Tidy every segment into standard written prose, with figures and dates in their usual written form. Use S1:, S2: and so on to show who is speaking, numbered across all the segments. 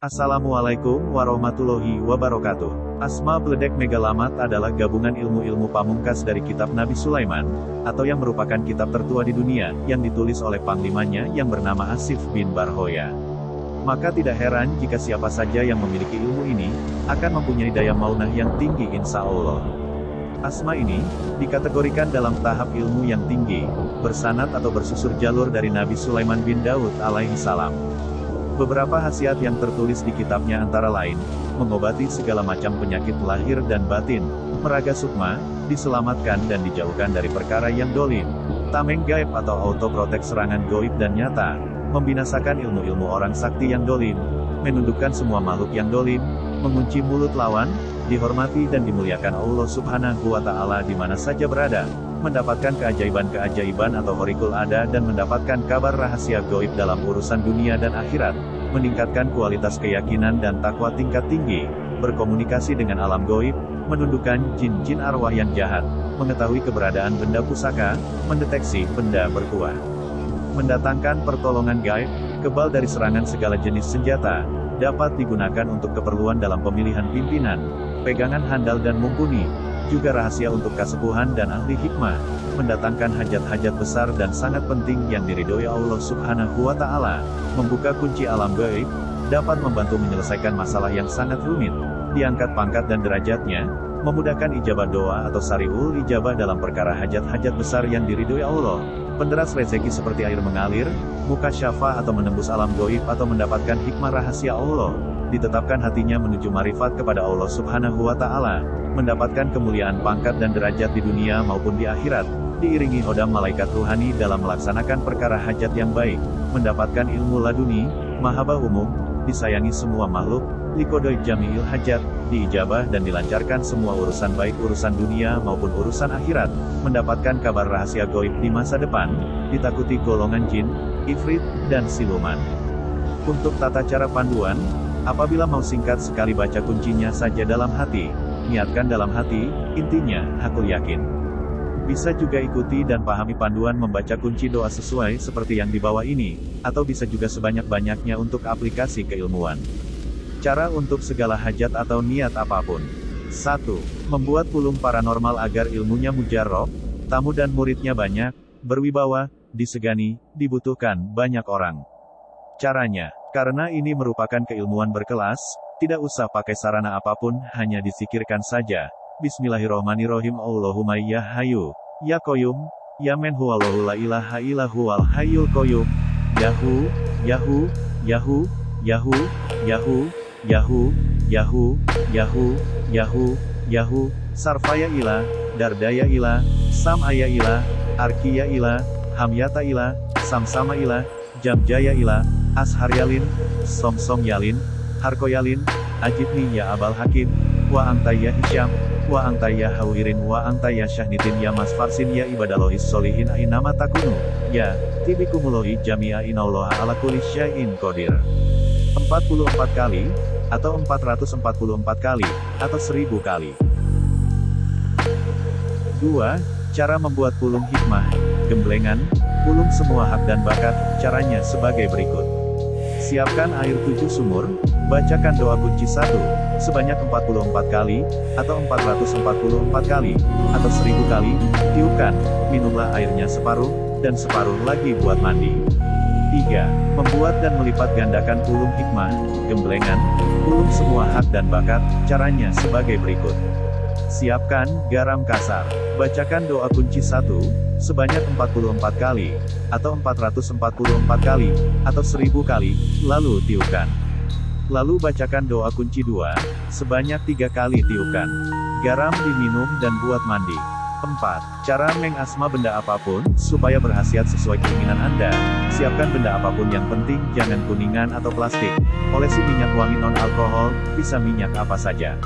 S1: Assalamualaikum warahmatullahi wabarakatuh. Asma Bledek Megalamat adalah gabungan ilmu-ilmu pamungkas dari kitab Nabi Sulaiman, atau yang merupakan kitab tertua di dunia, yang ditulis oleh panglimanya yang bernama Asif bin Barhoya. Maka tidak heran jika siapa saja yang memiliki ilmu ini, akan mempunyai daya maunah yang tinggi insya Allah. Asma ini, dikategorikan dalam tahap ilmu yang tinggi, bersanad atau bersusur jalur dari Nabi Sulaiman bin Daud alaihi salam. Beberapa khasiat yang tertulis di kitabnya antara lain, mengobati segala macam penyakit lahir dan batin, meraga sukma, diselamatkan dan dijauhkan dari perkara yang dolim, tameng gaib atau autoprotek serangan goib dan nyata, membinasakan ilmu-ilmu orang sakti yang dolim, menundukkan semua makhluk yang dolim, mengunci mulut lawan, dihormati dan dimuliakan Allah Subhanahu wa Ta'ala di mana saja berada, mendapatkan keajaiban-keajaiban atau horikul ada dan mendapatkan kabar rahasia goib dalam urusan dunia dan akhirat, meningkatkan kualitas keyakinan dan takwa tingkat tinggi, berkomunikasi dengan alam goib, menundukkan jin-jin arwah yang jahat, mengetahui keberadaan benda pusaka, mendeteksi benda berkuah, mendatangkan pertolongan gaib, kebal dari serangan segala jenis senjata, dapat digunakan untuk keperluan dalam pemilihan pimpinan, pegangan handal dan mumpuni, juga rahasia untuk kesepuhan dan ahli hikmah, mendatangkan hajat-hajat besar dan sangat penting yang diridhoi Allah Subhanahu wa Ta'ala, membuka kunci alam gaib, dapat membantu menyelesaikan masalah yang sangat rumit, diangkat pangkat dan derajatnya, memudahkan ijabah doa atau sariul ijabah dalam perkara hajat-hajat besar yang diridhoi Allah, penderas rezeki seperti air mengalir, muka syafa atau menembus alam gaib atau mendapatkan hikmah rahasia Allah, ditetapkan hatinya menuju marifat kepada Allah Subhanahu wa Ta'ala, mendapatkan kemuliaan pangkat dan derajat di dunia maupun di akhirat, diiringi hodam malaikat ruhani dalam melaksanakan perkara hajat yang baik, mendapatkan ilmu laduni, mahabah umum, disayangi semua makhluk, likodoi jami'il hajat, diijabah dan dilancarkan semua urusan baik urusan dunia maupun urusan akhirat, mendapatkan kabar rahasia goib di masa depan, ditakuti golongan jin, ifrit, dan siluman. Untuk tata cara panduan, apabila mau singkat sekali baca kuncinya saja dalam hati, niatkan dalam hati, intinya, hakul yakin. Bisa juga ikuti dan pahami panduan membaca kunci doa sesuai seperti yang di bawah ini, atau bisa juga sebanyak-banyaknya untuk aplikasi keilmuan. Cara untuk segala hajat atau niat apapun. 1. Membuat pulung paranormal agar ilmunya mujarrob, tamu dan muridnya banyak, berwibawa, disegani, dibutuhkan banyak orang. Caranya, karena ini merupakan keilmuan berkelas, tidak usah pakai sarana apapun, hanya disikirkan saja. Bismillahirrohmanirrohim. Allahumma ya Hayyu, ya Qayyum, ya Men huwallahu la ilaha illa huwal hayyul qayyum. Yahu, Yahu, Yahu, Yahu, Yahu, Yahu, Yahu, Yahu, Yahu, Yahu, Sarfaya ila, Dardaya ila, Samaya ila, Arkiya ila, Hamyata ila, Samsama ila, Jamjaya ila, Asharyalin, Somsom yalin, Harkoyalin, Ajibni ya Abal Hakim, wa Antaya Hisyam, wa Antaya Hawirin, wa Antaya Syahnitin ya Mas Farsin ya Ibadalohis Solihin ainama takunu, ya, Tibikumulohi Jami'a innallaha ala kulli syai'in qadir. 44 kali, atau 444 kali, atau 1000 kali. 2. Cara membuat pulung hikmah, gemblengan, pulung semua hak dan bakat, caranya sebagai berikut. Siapkan air 7 sumur, bacakan doa kunci 1, sebanyak 44 kali, atau 444 kali, atau 1000 kali, tiupkan, minumlah airnya separuh, dan separuh lagi buat mandi. 3. Membuat dan melipat gandakan pulung hikmah, gemblengan, pulung semua hak dan bakat, caranya sebagai berikut. Siapkan garam kasar, bacakan doa kunci 1, sebanyak 44 kali, atau 444 kali, atau 1000 kali, lalu tiupkan. Lalu bacakan doa kunci 2, sebanyak 3 kali tiupkan. Garam diminum dan buat mandi. 4. Cara mengasma benda apapun, supaya berkhasiat sesuai keinginan Anda. Siapkan benda apapun yang penting, jangan kuningan atau plastik. Olesi minyak wangi non-alkohol, bisa minyak apa saja.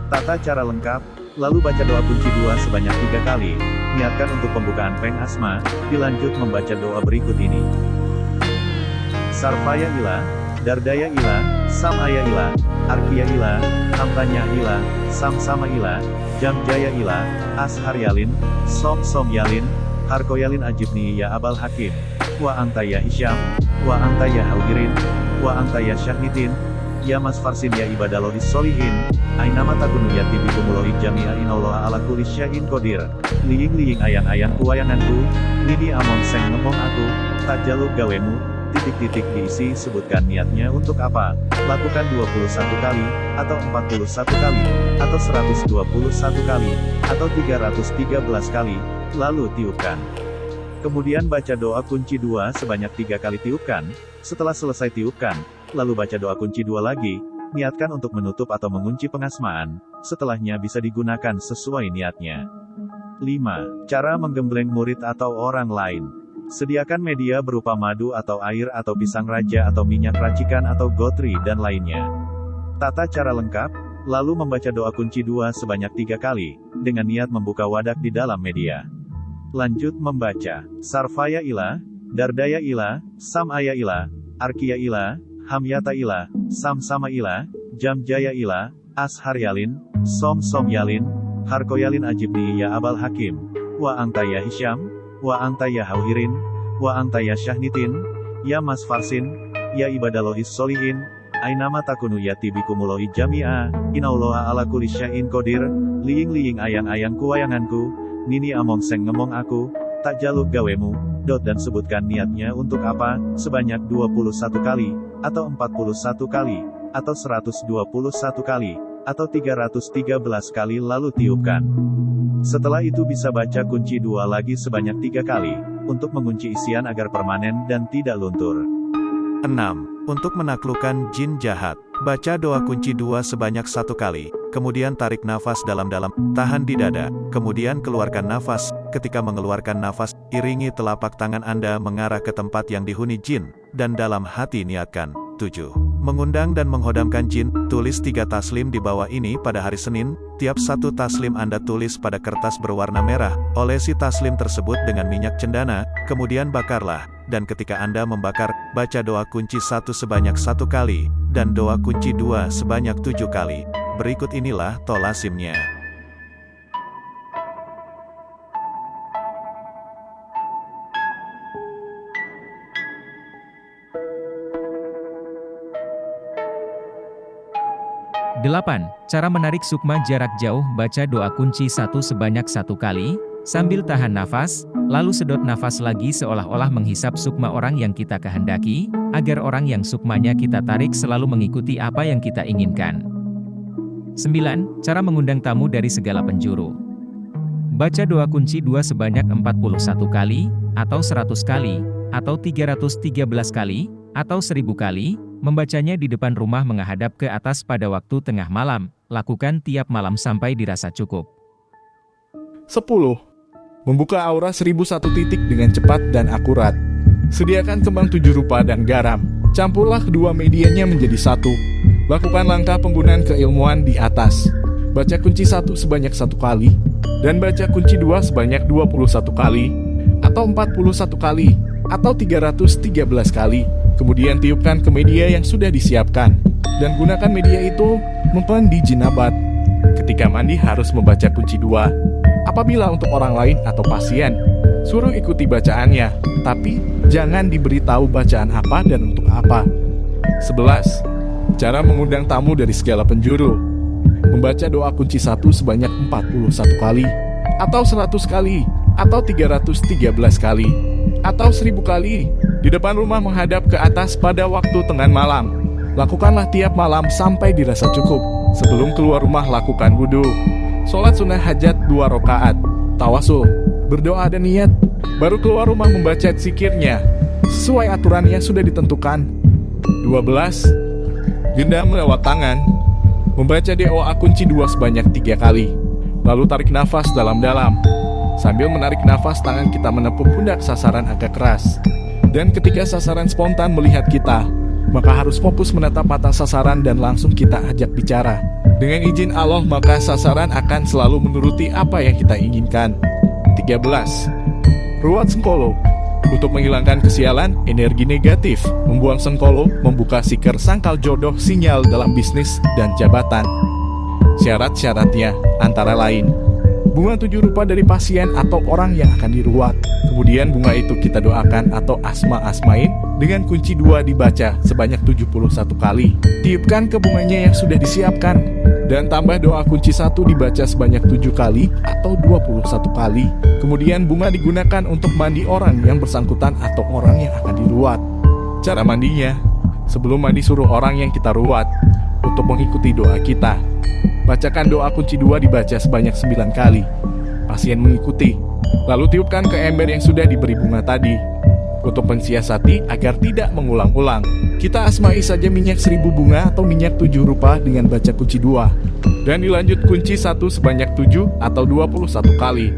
S1: Tata cara lengkap, lalu baca doa kunci 2 sebanyak 3 kali. Niatkan untuk pembukaan pengasma, dilanjut membaca doa berikut ini. Sarfaya ila, Dardaya ila, Samaya ila, Arkiya ila, Amtanya ila, Samsama ila, Jamjaya ila, Asharyalin, Somsom yalin, Harkoyalin Ajibni ya Abal Hakim, wa Antaya Hisyam, wa Antaya Hawirin, wa Antaya Syahnitin, ya mas farsin ya ibadalohis solihin, ainama takunu yati bikumulohi jami'a inalloha ala kulli syai'in qadir. Liying ayang-ayang kuwayanganku, nini amon seng ngemong aku, tak jaluk gawemu, titik-titik diisi sebutkan niatnya untuk apa, lakukan 21 kali, atau 41 kali, atau 121 kali, atau 313 kali, lalu tiupkan. Kemudian baca doa kunci 2 sebanyak 3 kali tiupkan, setelah selesai tiupkan, lalu baca doa kunci 2 lagi, niatkan untuk menutup atau mengunci pengasmaan, setelahnya bisa digunakan sesuai niatnya. 5. Cara menggembleng murid atau orang lain. Sediakan media berupa madu atau air atau pisang raja atau minyak racikan atau gotri dan lainnya. Tata cara lengkap, lalu membaca doa kunci 2 sebanyak 3 kali, dengan niat membuka wadah di dalam media. Lanjut membaca, Sarvaya ilah, Dardaya ilah, Samaya ilah, Arkiya ilah, Hamyata ilah, Samsama ilah, Jamjaya ilah, Asharyalin, Som yalin, Harkoyalin ajibni ya abal hakim, wa angtaya Hisham, wa angtaya hauhirin, wa angtaya syahnitin, ya mas farsin, ya ibadalohis solihin, ainama takunu yati bikumulohi jami'a, inalloha ala kulli syai'in qadir. Liying ayang-ayang kuwayanganku, nini among seng ngemong aku, tak jaluk gawemu, dan sebutkan niatnya untuk apa, sebanyak 21 kali, atau 41 kali, atau 121 kali, atau 313 kali lalu tiupkan. Setelah itu bisa baca kunci 2 lagi sebanyak 3 kali, untuk mengunci isian agar permanen dan tidak luntur. 6. Untuk menaklukkan jin jahat, baca doa kunci 2 sebanyak 1 kali, kemudian tarik nafas dalam-dalam, tahan di dada, kemudian keluarkan nafas. Ketika mengeluarkan nafas, iringi telapak tangan Anda mengarah ke tempat yang dihuni jin, dan dalam hati niatkan. 7. Mengundang dan menghodamkan jin, tulis 3 taslim di bawah ini pada hari Senin, tiap 1 taslim Anda tulis pada kertas berwarna merah, olesi taslim tersebut dengan minyak cendana, kemudian bakarlah, dan ketika Anda membakar, baca doa kunci 1 sebanyak 1 kali, dan doa kunci 2 sebanyak 7 kali. Berikut inilah tolasimnya.
S2: Delapan. Cara menarik sukma jarak jauh. Baca doa kunci 1 sebanyak 1 kali, sambil tahan nafas, lalu sedot nafas lagi seolah-olah menghisap sukma orang yang kita kehendaki, agar orang yang sukmanya kita tarik selalu mengikuti apa yang kita inginkan. 9. Cara mengundang tamu dari segala penjuru. Baca doa kunci 2 sebanyak 41 kali, atau 100 kali, atau 313 kali, atau 1000 kali, membacanya di depan rumah menghadap ke atas pada waktu tengah malam, lakukan tiap malam sampai dirasa cukup.
S3: 10. Membuka aura 1001 titik dengan cepat dan akurat. Sediakan kembang 7 rupa dan garam. Campurlah kedua medianya menjadi satu. Lakukan langkah penggunaan keilmuan di atas. Baca kunci 1 sebanyak 1 kali, dan baca kunci 2 sebanyak 21 kali, atau 41 kali, atau 313 kali. Kemudian tiupkan ke media yang sudah disiapkan, dan gunakan media itu mempandi jinabat. Ketika mandi harus membaca kunci 2. Apabila untuk orang lain atau pasien, suruh ikuti bacaannya, tapi jangan diberitahu bacaan apa dan untuk apa. 11. Cara mengundang tamu dari segala penjuru. Membaca doa kunci 1 sebanyak 41 kali, atau 100 kali, atau 313 kali, atau 1000 kali, di depan rumah menghadap ke atas pada waktu tengah malam. Lakukanlah tiap malam sampai dirasa cukup. Sebelum keluar rumah lakukan wudhu. Sholat sunnah hajat 2 rakaat. Tawasul, berdoa dan niat. Baru keluar rumah membaca zikirnya, sesuai aturan yang sudah ditentukan. 12. Genggam lewat tangan. Membaca doa kunci 2 sebanyak 3 kali. Lalu tarik nafas dalam-dalam. Sambil menarik nafas, tangan kita menepuk pundak sasaran agak keras. Dan ketika sasaran spontan melihat kita, maka harus fokus menatap mata sasaran dan langsung kita ajak bicara. Dengan izin Allah, maka sasaran akan selalu menuruti apa yang kita inginkan. 13. Ruat sengkolo. Untuk menghilangkan kesialan, energi negatif, membuang sengkolo, membuka siker sangkal jodoh, sinyal dalam bisnis dan jabatan. Syarat-syaratnya antara lain: bunga 7 rupa dari pasien atau orang yang akan diruat. Kemudian bunga itu kita doakan atau asma-asmain dengan kunci 2 dibaca sebanyak 71 kali. Tiupkan ke bunganya yang sudah disiapkan, dan tambah doa kunci 1 dibaca sebanyak 7 kali atau 21 kali. Kemudian bunga digunakan untuk mandi orang yang bersangkutan atau orang yang akan diruat. Cara mandinya, sebelum mandi suruh orang yang kita ruat untuk mengikuti doa kita. Bacakan doa kunci 2 dibaca sebanyak 9 kali. Pasien mengikuti, lalu tiupkan ke ember yang sudah diberi bunga tadi. Untuk mensiasati agar tidak mengulang-ulang, kita asmai saja minyak 1000 bunga atau minyak 7 rupa dengan baca kunci 2. Dan dilanjut kunci 1 sebanyak 7 atau 21 kali.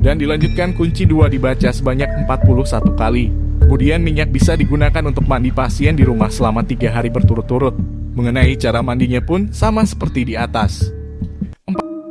S3: Dan dilanjutkan kunci 2 dibaca sebanyak 41 kali. Kemudian minyak bisa digunakan untuk mandi pasien di rumah selama 3 hari berturut-turut. Mengenai cara mandinya pun sama seperti di atas.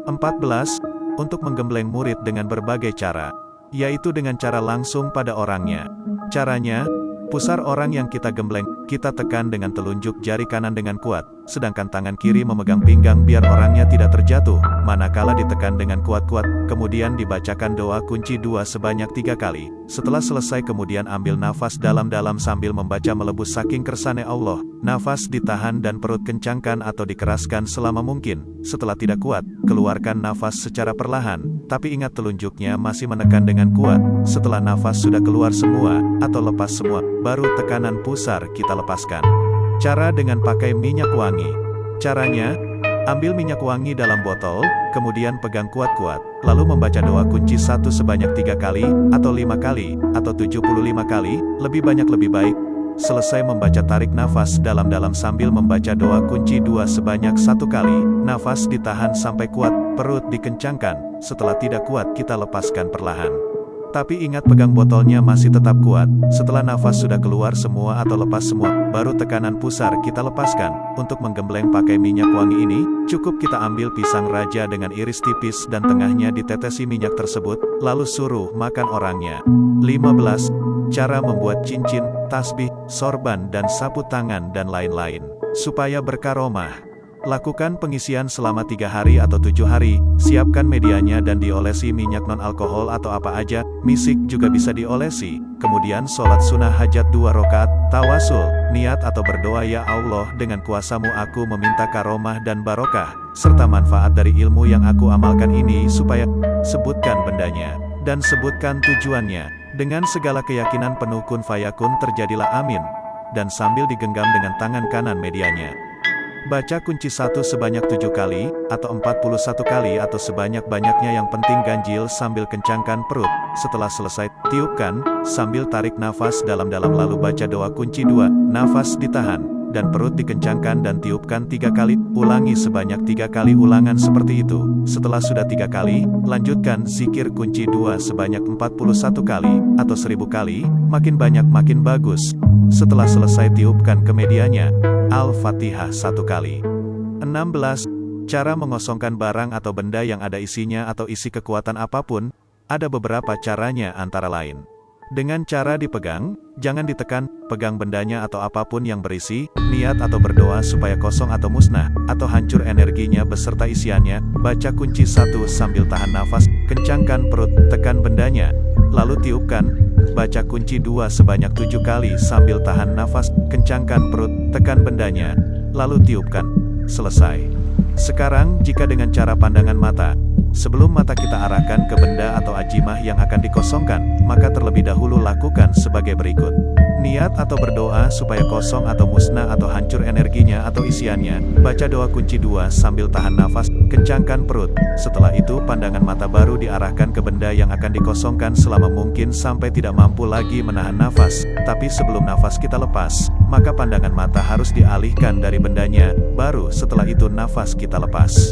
S1: 14. Untuk menggembleng murid dengan berbagai cara, yaitu dengan cara langsung pada orangnya. Caranya, pusar orang yang kita gembleng, kita tekan dengan telunjuk jari kanan dengan kuat, sedangkan tangan kiri memegang pinggang biar orangnya tidak terjatuh. Manakala ditekan dengan kuat-kuat, kemudian dibacakan doa kunci 2 sebanyak 3 kali. Setelah selesai kemudian ambil nafas dalam-dalam sambil membaca melebus saking kersane Allah. Nafas ditahan dan perut kencangkan atau dikeraskan selama mungkin. Setelah tidak kuat, keluarkan nafas secara perlahan, tapi ingat telunjuknya masih menekan dengan kuat. Setelah nafas sudah keluar semua, atau lepas semua, baru tekanan pusar kita lepaskan. Cara dengan pakai minyak wangi. Caranya, ambil minyak wangi dalam botol, kemudian pegang kuat-kuat, lalu membaca doa kunci 1 sebanyak 3 kali, atau 5 kali, atau 75 kali, lebih banyak lebih baik. Selesai membaca tarik nafas dalam-dalam sambil membaca doa kunci 2 sebanyak 1 kali, nafas ditahan sampai kuat, perut dikencangkan, setelah tidak kuat kita lepaskan perlahan. Tapi ingat pegang botolnya masih tetap kuat. Setelah nafas sudah keluar semua atau lepas semua, baru tekanan pusar kita lepaskan. Untuk menggembleng pakai minyak wangi ini, cukup kita ambil pisang raja dengan iris tipis dan tengahnya ditetesi minyak tersebut, lalu suruh makan orangnya. 15. Cara membuat cincin, tasbih, sorban dan sapu tangan dan lain-lain. Supaya berkaromah. Lakukan pengisian selama 3 hari atau 7 hari, siapkan medianya dan diolesi minyak non-alkohol atau apa aja, misik juga bisa diolesi. Kemudian sholat sunnah hajat 2 rakaat, tawasul, niat atau berdoa ya Allah dengan kuasamu aku meminta karomah dan barokah, serta manfaat dari ilmu yang aku amalkan ini supaya, sebutkan bendanya, dan sebutkan tujuannya, dengan segala keyakinan penuh kun fayakun terjadilah amin, dan sambil digenggam dengan tangan kanan medianya. Baca kunci 1 sebanyak 7 kali, atau 41 kali atau sebanyak-banyaknya yang penting ganjil sambil kencangkan perut. Setelah selesai, tiupkan, sambil tarik nafas dalam-dalam lalu baca doa kunci 2, nafas ditahan, dan perut dikencangkan dan tiupkan 3 kali, ulangi sebanyak 3 kali ulangan seperti itu. Setelah sudah 3 kali, lanjutkan zikir kunci 2 sebanyak 41 kali, atau 1000 kali, makin banyak makin bagus. Setelah selesai tiupkan ke medianya, Al-Fatihah 1 kali. 16. Cara mengosongkan barang atau benda yang ada isinya atau isi kekuatan apapun, ada beberapa caranya antara lain. Dengan cara dipegang, jangan ditekan, pegang bendanya atau apapun yang berisi, niat atau berdoa supaya kosong atau musnah, atau hancur energinya beserta isiannya, baca kunci 1 sambil tahan nafas, kencangkan perut, tekan bendanya, lalu tiupkan, baca kunci 2 sebanyak 7 kali sambil tahan nafas, kencangkan perut, tekan bendanya, lalu tiupkan. Selesai. Sekarang, jika dengan cara pandangan mata, sebelum mata kita arahkan ke benda atau ajimah yang akan dikosongkan, maka terlebih dahulu lakukan sebagai berikut. Niat atau berdoa supaya kosong atau musnah atau hancur energinya atau isiannya, baca doa kunci 2 sambil tahan nafas, kencangkan perut. Setelah itu pandangan mata baru diarahkan ke benda yang akan dikosongkan selama mungkin sampai tidak mampu lagi menahan nafas. Tapi sebelum nafas kita lepas, maka pandangan mata harus dialihkan dari bendanya, baru setelah itu nafas kita lepas.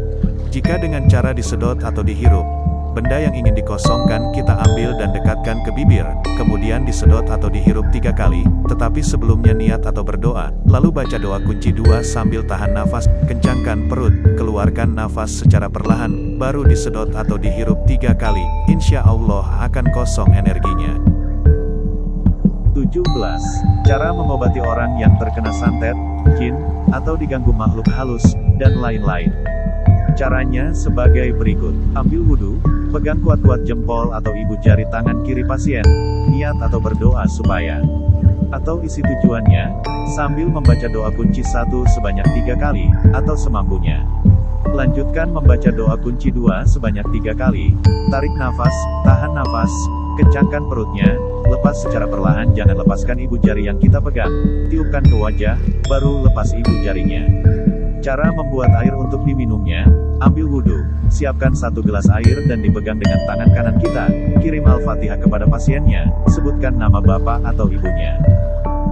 S1: Jika dengan cara disedot atau dihirup, benda yang ingin dikosongkan kita ambil dan dekatkan ke bibir, kemudian disedot atau dihirup 3 kali, tetapi sebelumnya niat atau berdoa, lalu baca doa kunci 2 sambil tahan nafas, kencangkan perut, keluarkan nafas secara perlahan, baru disedot atau dihirup 3 kali, insya Allah akan kosong energinya. 17. Cara mengobati orang yang terkena santet, jin, atau diganggu makhluk halus, dan lain-lain. Caranya sebagai berikut. Ambil wudhu, Pegang kuat-kuat jempol atau ibu jari tangan kiri pasien, niat atau berdoa supaya. Atau isi tujuannya, sambil membaca doa kunci 1 sebanyak 3 kali, atau semampunya. Lanjutkan membaca doa kunci 2 sebanyak 3 kali, tarik nafas, tahan nafas, kencangkan perutnya, lepas secara perlahan, jangan lepaskan ibu jari yang kita pegang, tiupkan ke wajah, baru lepas ibu jarinya. Cara membuat air untuk diminumnya, ambil wudhu, siapkan 1 gelas air dan dipegang dengan tangan kanan kita, kirim Al-Fatihah kepada pasiennya, sebutkan nama bapak atau ibunya.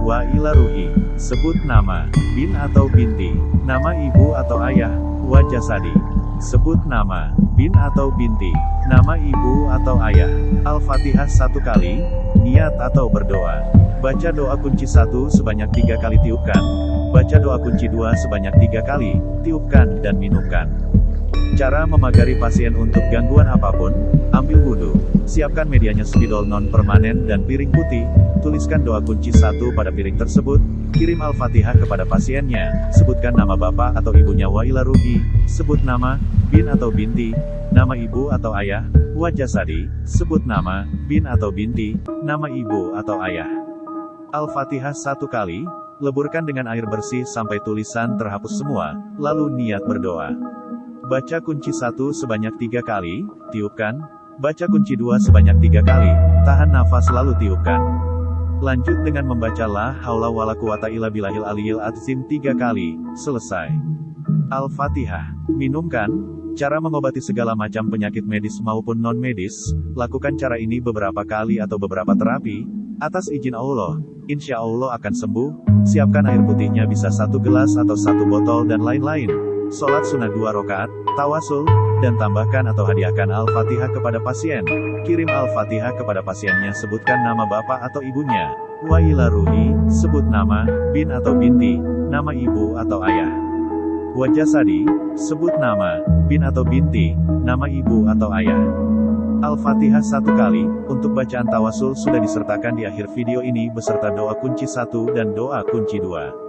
S1: Wa ila ruhi, sebut nama, bin atau binti, nama ibu atau ayah, wa jasadi, sebut nama, bin atau binti, nama ibu atau ayah. Al-Fatihah 1 kali, niat atau berdoa. Baca doa kunci 1 sebanyak 3 kali, tiupkan. Baca doa kunci 2 sebanyak 3 kali, tiupkan dan minumkan. Cara memagari pasien untuk gangguan apapun, ambil wudhu, siapkan medianya spidol non-permanen dan piring putih, tuliskan doa kunci 1 pada piring tersebut, kirim Al-Fatihah kepada pasiennya, sebutkan nama bapak atau ibunya wa ila ruhi, sebut nama, bin atau binti, nama ibu atau ayah, wa jasadi, sebut nama, bin atau binti, nama ibu atau ayah. Al-Fatihah 1 kali, leburkan dengan air bersih sampai tulisan terhapus semua, lalu niat berdoa. Baca kunci 1 sebanyak 3 kali, tiupkan. Baca kunci 2 sebanyak 3 kali, tahan nafas lalu tiupkan. Lanjut dengan membaca la haula wala quwata illa billahil aliyil azim 3 kali, selesai. Al-Fatihah. Minumkan. Cara mengobati segala macam penyakit medis maupun non-medis, lakukan cara ini beberapa kali atau beberapa terapi, atas izin Allah, insya Allah akan sembuh. Siapkan air putihnya bisa 1 gelas atau 1 botol dan lain-lain. Sholat sunnah 2 rakaat, tawasul, dan tambahkan atau hadiahkan Al-Fatihah kepada pasien. Kirim Al-Fatihah kepada pasiennya, sebutkan nama bapak atau ibunya. Wa ila ruhi, sebut nama, bin atau binti, nama ibu atau ayah. Wa jasadi, sebut nama, bin atau binti, nama ibu atau ayah. Al-Fatihah 1 kali, untuk bacaan tawasul sudah disertakan di akhir video ini beserta doa kunci 1 dan doa kunci 2.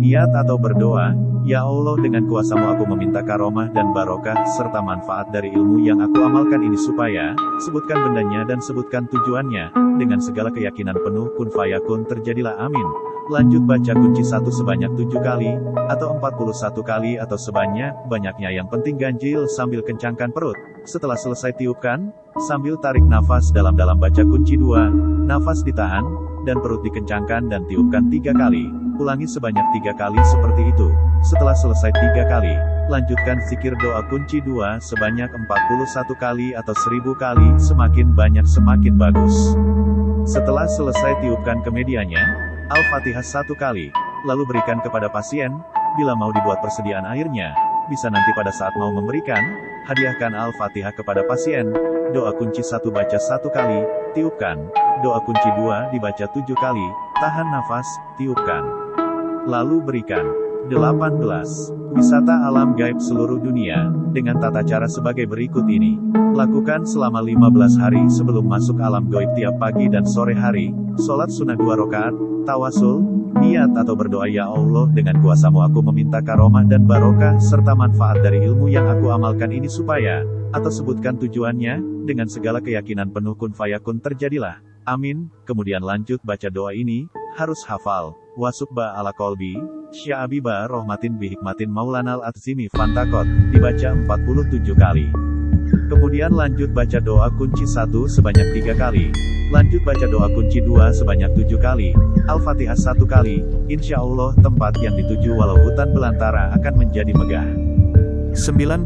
S1: Niat atau berdoa, ya Allah dengan kuasa-Mu aku meminta karomah dan barokah, serta manfaat dari ilmu yang aku amalkan ini supaya, sebutkan bendanya dan sebutkan tujuannya, dengan segala keyakinan penuh kun fayakun terjadilah amin. Lanjut baca kunci 1 sebanyak 7 kali, atau 41 kali atau sebanyak-banyaknya yang penting ganjil sambil kencangkan perut. Setelah selesai tiupkan, sambil tarik nafas dalam-dalam baca kunci 2, nafas ditahan, dan perut dikencangkan dan tiupkan 3 kali. Ulangi sebanyak 3 kali seperti itu. Setelah selesai 3 kali, lanjutkan zikir doa kunci 2 sebanyak 41 kali atau 1000 kali, semakin banyak semakin bagus. Setelah selesai tiupkan ke medianya, Al-Fatihah 1 kali, lalu berikan kepada pasien, bila mau dibuat persediaan airnya, bisa nanti pada saat mau memberikan, hadiahkan Al-Fatihah kepada pasien. Doa kunci 1 baca 1 kali, tiupkan. Doa kunci 2 dibaca 7 kali, tahan nafas, tiupkan. Lalu berikan. 18. Wisata alam gaib seluruh dunia, dengan tata cara sebagai berikut ini. Lakukan selama 15 hari sebelum masuk alam gaib tiap pagi dan sore hari, sholat sunnah 2 rakaat, tawasul, niat atau berdoa ya Allah dengan kuasa-Mu aku meminta karomah dan barokah serta manfaat dari ilmu yang aku amalkan ini supaya, atau sebutkan tujuannya, dengan segala keyakinan penuh kun fayakun terjadilah. Amin. Kemudian lanjut baca doa ini, harus hafal. Wasubba ala kolbi, sya'abiba rohmatin bihikmatin maulanal atzimi fantakot, dibaca 47 kali. Kemudian lanjut baca doa kunci 1 sebanyak 3 kali. Lanjut baca doa kunci 2 sebanyak 7 kali. Al-Fatihah 1 kali, insya Allah tempat yang dituju walau hutan belantara akan menjadi megah. 19.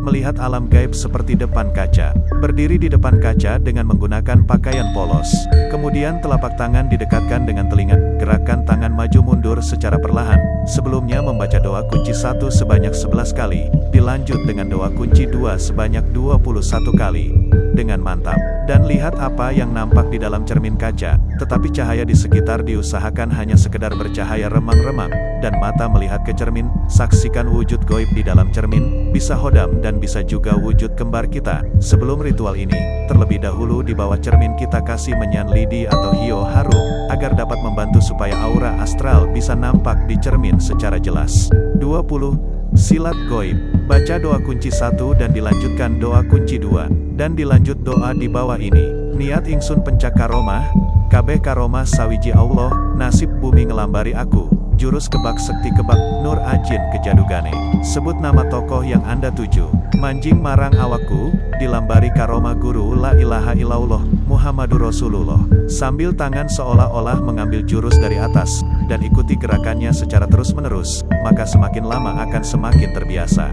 S1: Melihat alam gaib seperti depan kaca. Berdiri di depan kaca dengan menggunakan pakaian polos. Kemudian telapak tangan didekatkan dengan telinga. Gerakan tangan maju mundur secara perlahan. Sebelumnya membaca doa kunci 1 sebanyak 11 kali. Dilanjut dengan doa kunci 2 sebanyak 21 kali. Dengan mantap. Dan lihat apa yang nampak di dalam cermin kaca. Tetapi cahaya di sekitar diusahakan hanya sekedar bercahaya remang-remang. Dan mata melihat ke cermin, saksikan wujud goib di dalam cermin, bisa hodam dan bisa juga wujud kembar kita. Sebelum ritual ini, terlebih dahulu di bawah cermin kita kasih menyan lidi atau hio haru, agar dapat membantu supaya aura astral bisa nampak di cermin secara jelas. 20. Silat goib. baca doa kunci 1 dan dilanjutkan doa kunci 2, dan dilanjut doa di bawah ini. Niat ingsun pencak karomah, kabeh karomah sawiji Allah, nasib bumi ngelambari aku, jurus kebak sekti kebak, nur ajin kejadugane. Sebut nama tokoh yang Anda tuju, manjing marang awakku, dilambari karomah guru la ilaha illallah, Muhammadur Rasulullah. Sambil tangan seolah-olah mengambil jurus dari atas, dan ikuti gerakannya secara terus-menerus, maka semakin lama akan semakin terbiasa.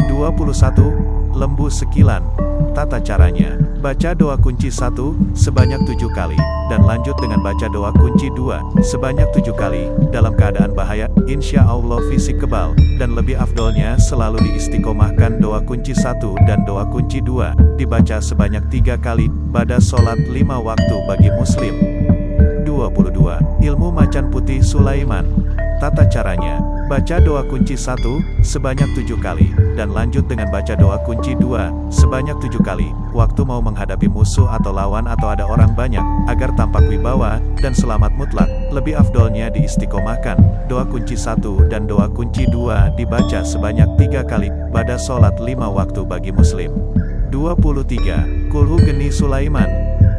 S1: 21. Lembu sekilan. Tata caranya, baca doa kunci 1 sebanyak 7 kali, dan lanjut dengan baca doa kunci 2 sebanyak 7 kali. Dalam keadaan bahaya, insya Allah fisik kebal, dan lebih afdolnya selalu diistiqomahkan doa kunci 1 dan doa kunci 2 dibaca sebanyak 3 kali pada sholat 5 waktu bagi muslim. 22. Ilmu macan putih Sulaiman. Tata caranya, baca doa kunci 1 sebanyak 7 kali, dan lanjut dengan baca doa kunci 2 sebanyak 7 kali, waktu mau menghadapi musuh atau lawan atau ada orang banyak, agar tampak wibawa, dan selamat mutlak. Lebih afdolnya diistiqomahkan, doa kunci 1 dan doa kunci 2 dibaca sebanyak 3 kali, pada sholat 5 waktu bagi muslim. 23. Kulhu Geni Sulaiman.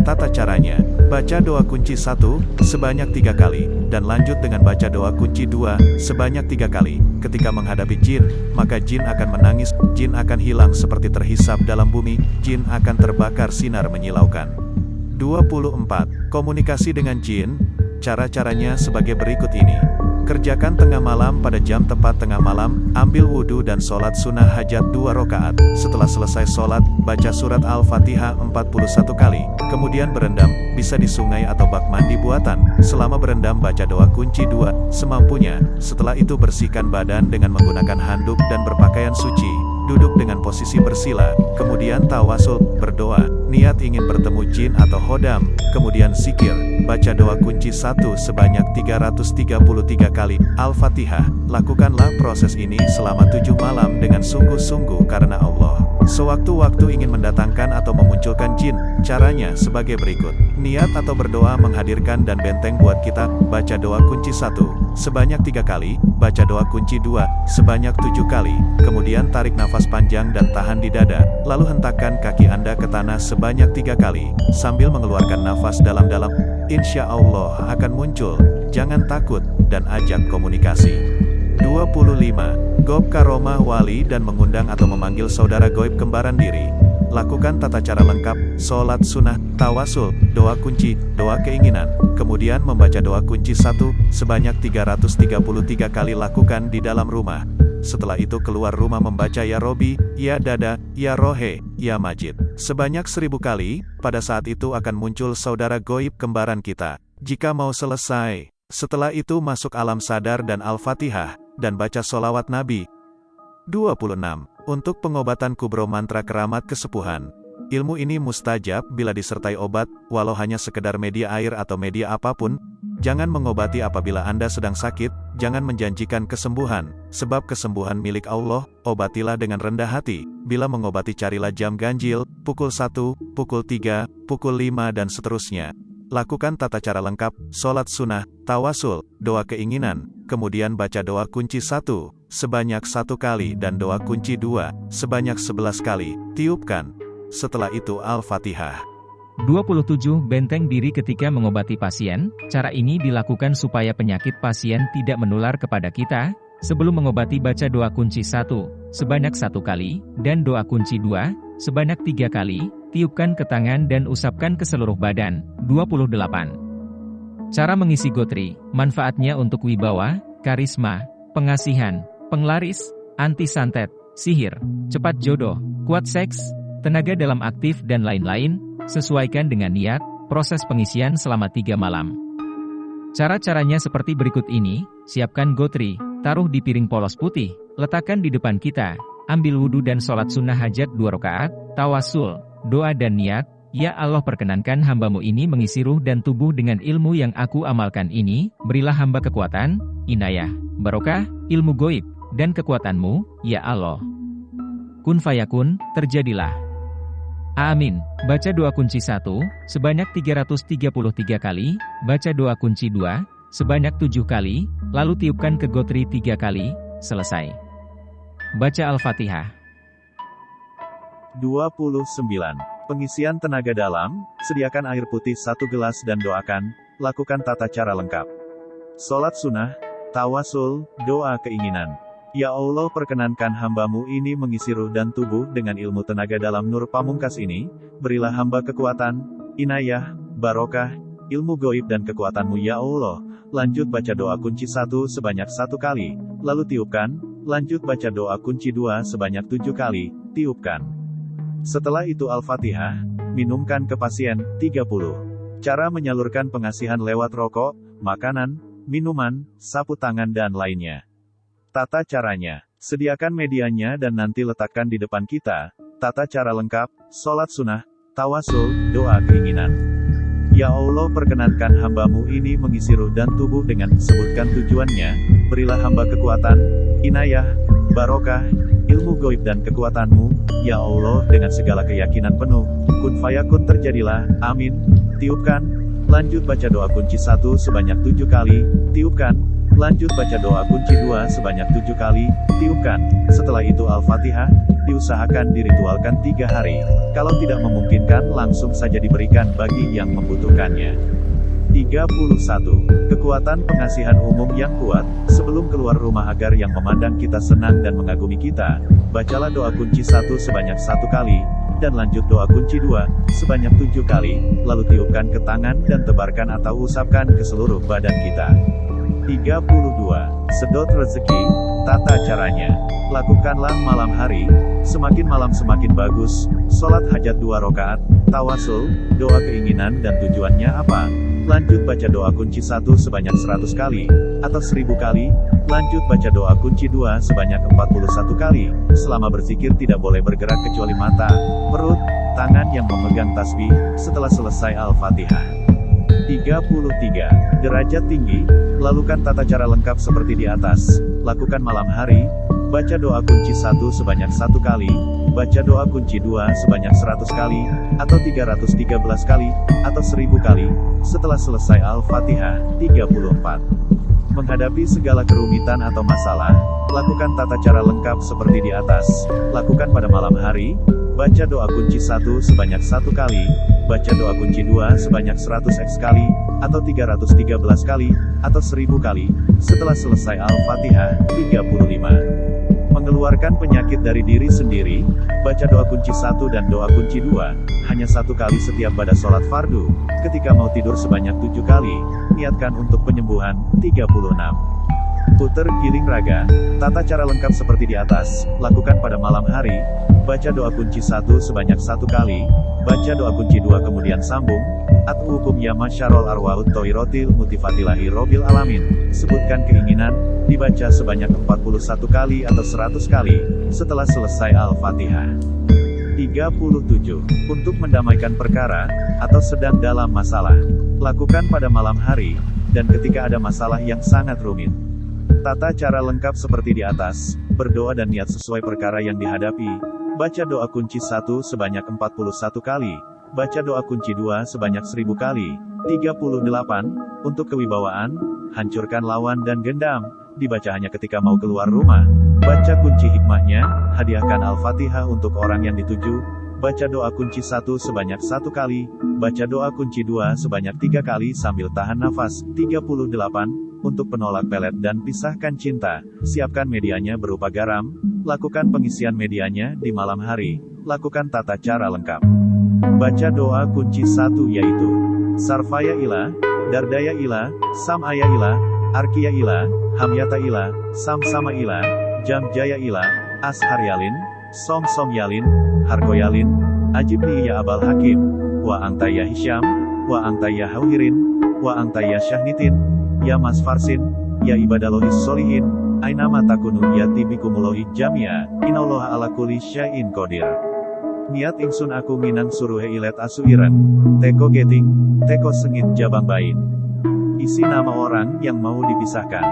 S1: Tata caranya, baca doa kunci 1 sebanyak 3 kali, dan lanjut dengan baca doa kunci 2 sebanyak 3 kali. Ketika menghadapi jin, maka jin akan menangis, jin akan hilang seperti terhisap dalam bumi, jin akan terbakar sinar menyilaukan. 24. Komunikasi dengan jin. Cara-caranya sebagai berikut ini. Kerjakan tengah malam pada jam tepat tengah malam, ambil wudhu dan sholat sunnah hajat 2 rakaat. Setelah selesai sholat, baca surat Al-Fatihah 41 kali. Kemudian berendam, bisa di sungai atau bak mandi buatan. Selama berendam baca doa kunci 2, semampunya. Setelah itu bersihkan badan dengan menggunakan handuk dan berpakaian suci. Duduk dengan posisi bersila, kemudian tawasul, berdoa, niat ingin bertemu jin atau hodam, kemudian zikir, baca doa kunci 1 sebanyak 333 kali, Al-Fatihah. Lakukanlah proses ini selama 7 malam dengan sungguh-sungguh karena Allah. Sewaktu-waktu ingin mendatangkan atau memunculkan jin, caranya sebagai berikut. Niat atau berdoa menghadirkan dan benteng buat kita, baca doa kunci 1 sebanyak 3 kali, baca doa kunci 2 sebanyak 7 kali, kemudian tarik nafas panjang dan tahan di dada, lalu hentakkan kaki Anda ke tanah sebanyak 3 kali, sambil mengeluarkan nafas dalam-dalam. Insya Allah akan muncul, jangan takut, dan ajak komunikasi. 25. Goib karomah wali dan mengundang atau memanggil saudara goib kembaran diri. Lakukan tata cara lengkap, sholat sunnah, tawasul, doa kunci, doa keinginan, kemudian membaca doa kunci 1 sebanyak 333 kali, lakukan di dalam rumah. Setelah itu keluar rumah membaca Ya Robi, Ya Dada, Ya Rohe, Ya Majid sebanyak 1000 kali. Pada saat itu akan muncul saudara goib kembaran kita. Jika mau selesai, setelah itu masuk alam sadar dan Al-Fatihah, dan baca sholawat Nabi. 26. Untuk pengobatan kubro mantra keramat kesepuhan. Ilmu ini mustajab bila disertai obat, walau hanya sekedar media air atau media apapun. Jangan mengobati apabila Anda sedang sakit, jangan menjanjikan kesembuhan, sebab kesembuhan milik Allah. Obatilah dengan rendah hati. Bila mengobati carilah jam ganjil, pukul 1, pukul 3, pukul 5 dan seterusnya. Lakukan tata cara lengkap, sholat sunnah, tawasul, doa keinginan, kemudian baca doa kunci 1 sebanyak 1 kali dan doa kunci 2 sebanyak 11 kali, tiupkan. Setelah itu Al-Fatihah.
S2: 27. Benteng diri ketika mengobati pasien. Cara ini dilakukan supaya penyakit pasien tidak menular kepada kita. Sebelum mengobati baca doa kunci 1 sebanyak 1 kali, dan doa kunci 2 sebanyak 3 kali, tiupkan ke tangan dan usapkan ke seluruh badan. 28. Cara mengisi gotri. Manfaatnya untuk wibawa, karisma, pengasihan, penglaris, anti-santet, sihir, cepat jodoh, kuat seks, tenaga dalam aktif dan lain-lain. Sesuaikan dengan niat. Proses pengisian selama 3 malam. Cara-caranya seperti berikut ini. Siapkan gotri, taruh di piring polos putih, letakkan di depan kita. Ambil wudhu dan sholat sunnah hajat 2 rakaat, tawasul, doa dan niat. Ya Allah, perkenankan hambamu ini mengisi ruh dan tubuh dengan ilmu yang aku amalkan ini. Berilah hamba kekuatan, inayah, barokah, ilmu goib, dan kekuatanmu, ya Allah. Kun fayakun, terjadilah. Amin. Baca doa kunci 1 sebanyak 333 kali, baca doa kunci 2 sebanyak 7 kali, lalu tiupkan ke gotri 3 kali, selesai. Baca Al-Fatihah.
S1: 29. Pengisian tenaga dalam, sediakan air putih 1 gelas dan doakan, lakukan tata cara lengkap. Sholat sunnah, tawasul, doa keinginan. Ya Allah, perkenankan hamba-Mu ini mengisi ruh dan tubuh dengan ilmu tenaga dalam Nur Pamungkas ini, berilah hamba kekuatan, inayah, barokah, ilmu goib dan kekuatan-Mu ya Allah. Lanjut baca doa kunci 1 sebanyak 1 kali, lalu tiupkan, lanjut baca doa kunci 2 sebanyak 7 kali, tiupkan. Setelah itu Al-Fatihah, minumkan ke pasien. 30. Cara menyalurkan pengasihan lewat rokok, makanan, minuman, sapu tangan dan lainnya. Tata caranya, sediakan medianya dan nanti letakkan di depan kita. Tata cara lengkap, sholat sunnah, tawasul, doa keinginan. Ya Allah, perkenankan hamba-Mu ini mengisi ruh dan tubuh dengan sebutkan tujuannya, berilah hamba kekuatan, inayah, barokah, ilmu goib dan kekuatan-Mu, ya Allah, dengan segala keyakinan penuh, kun fayakun terjadilah, amin, tiupkan, lanjut baca doa kunci 1 sebanyak 7 kali, tiupkan, lanjut baca doa kunci 2 sebanyak 7 kali, tiupkan, setelah itu Al-Fatihah, diusahakan diritualkan 3 hari, kalau tidak memungkinkan langsung saja diberikan bagi yang membutuhkannya. 31. Kekuatan pengasihan umum yang kuat, sebelum keluar rumah agar yang memandang kita senang dan mengagumi kita, bacalah doa kunci 1 sebanyak 1 kali, dan lanjut doa kunci 2, sebanyak 7 kali, lalu tiupkan ke tangan dan tebarkan atau usapkan ke seluruh badan kita. 32. Sedot rezeki, tata caranya. Lakukanlah malam hari, semakin malam semakin bagus, sholat hajat 2 rakaat, tawasul, doa keinginan dan tujuannya apa? Lanjut baca doa kunci 1 sebanyak 100 kali, atau 1000 kali, lanjut baca doa kunci 2 sebanyak 41 kali, selama berzikir tidak boleh bergerak kecuali mata, perut, tangan yang memegang tasbih, setelah selesai Al-Fatihah. 33. Derajat tinggi, lakukan tata cara lengkap seperti di atas, lakukan malam hari, baca doa kunci 1 sebanyak 1 kali, baca doa kunci 2 sebanyak 100 kali, atau 313 kali, atau 1000 kali, setelah selesai Al-Fatihah. 34. Menghadapi segala kerumitan atau masalah, lakukan tata cara lengkap seperti di atas, lakukan pada malam hari, baca doa kunci 1 sebanyak 1 kali, baca doa kunci 2 sebanyak 100x kali, atau 313 kali, atau 1000 kali, setelah selesai Al-Fatihah. 35. Mengeluarkan penyakit dari diri sendiri, baca doa kunci 1 dan doa kunci 2, hanya 1 kali setiap pada sholat fardu, ketika mau tidur sebanyak 7 kali, niatkan untuk penyembuhan. 36. Puter giling raga, tata cara lengkap seperti di atas, lakukan pada malam hari, baca doa kunci 1 sebanyak 1 kali, baca doa kunci 2 kemudian sambung, At-hukum ya masyarol arwahut toirotil mutifatilahi robil alamin, sebutkan keinginan, dibaca sebanyak 41 kali atau 100 kali, setelah selesai Al-Fatihah. 37. Untuk mendamaikan perkara, atau sedang dalam masalah, lakukan pada malam hari, dan ketika ada masalah yang sangat rumit. Tata cara lengkap seperti di atas, berdoa dan niat sesuai perkara yang dihadapi, baca doa kunci 1 sebanyak 41 kali, baca doa kunci 2 sebanyak 1000 kali. 38. Untuk kewibawaan, hancurkan lawan dan gendam, dibaca hanya ketika mau keluar rumah, baca kunci hikmahnya, hadiahkan Al-Fatihah untuk orang yang dituju, baca doa kunci 1 sebanyak 1 kali, baca doa kunci 2 sebanyak 3 kali sambil tahan nafas. 38. Untuk penolak pelet dan pisahkan cinta, siapkan medianya berupa garam, lakukan pengisian medianya di malam hari, lakukan tata cara lengkap. Baca doa kunci 1 yaitu Sarfaya Ilah, Dardaya Ilah, Samaya Ilah, Arkia Ilah, Hamyata Ilah, Samsama Ilah, Jamjaya Ilah, Ashar Yalin, Som Yalin, Harkoyalin, Ajibni ya Abal Hakim, Wa Angtaya Hisham, Wa Angtaya Hauhirin, Wa Angtaya Syahnitin, Ya Mas Farsin, Ya Ibadalohis Solihin, Ainama takunu ya tibikumulohi jamia, Inalloha ala kulli syai'in qadir. Niat ingsun aku minang suruhe ilet asu ireng, teko geting, teko sengit jabang bain. Isi nama orang yang mau dipisahkan.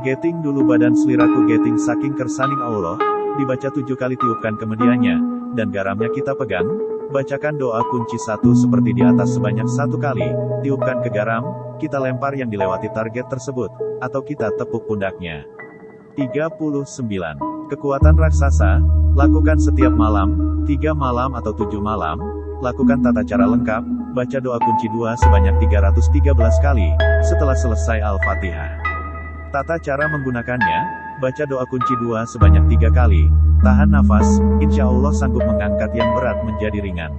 S1: Geting dulu badan seliraku geting saking kersaning Allah, dibaca 7 kali tiupkan ke medianya, dan garamnya kita pegang, bacakan doa kunci 1 seperti di atas sebanyak 1 kali, tiupkan ke garam, kita lempar yang dilewati target tersebut, atau kita tepuk pundaknya. 39. Kekuatan raksasa, lakukan setiap malam, 3 malam atau 7 malam, lakukan tata cara lengkap, baca doa kunci 2 sebanyak 313 kali, setelah selesai Al-Fatihah. Tata cara menggunakannya, baca doa kunci 2 sebanyak 3 kali, tahan nafas, insya Allah sanggup mengangkat yang berat menjadi ringan.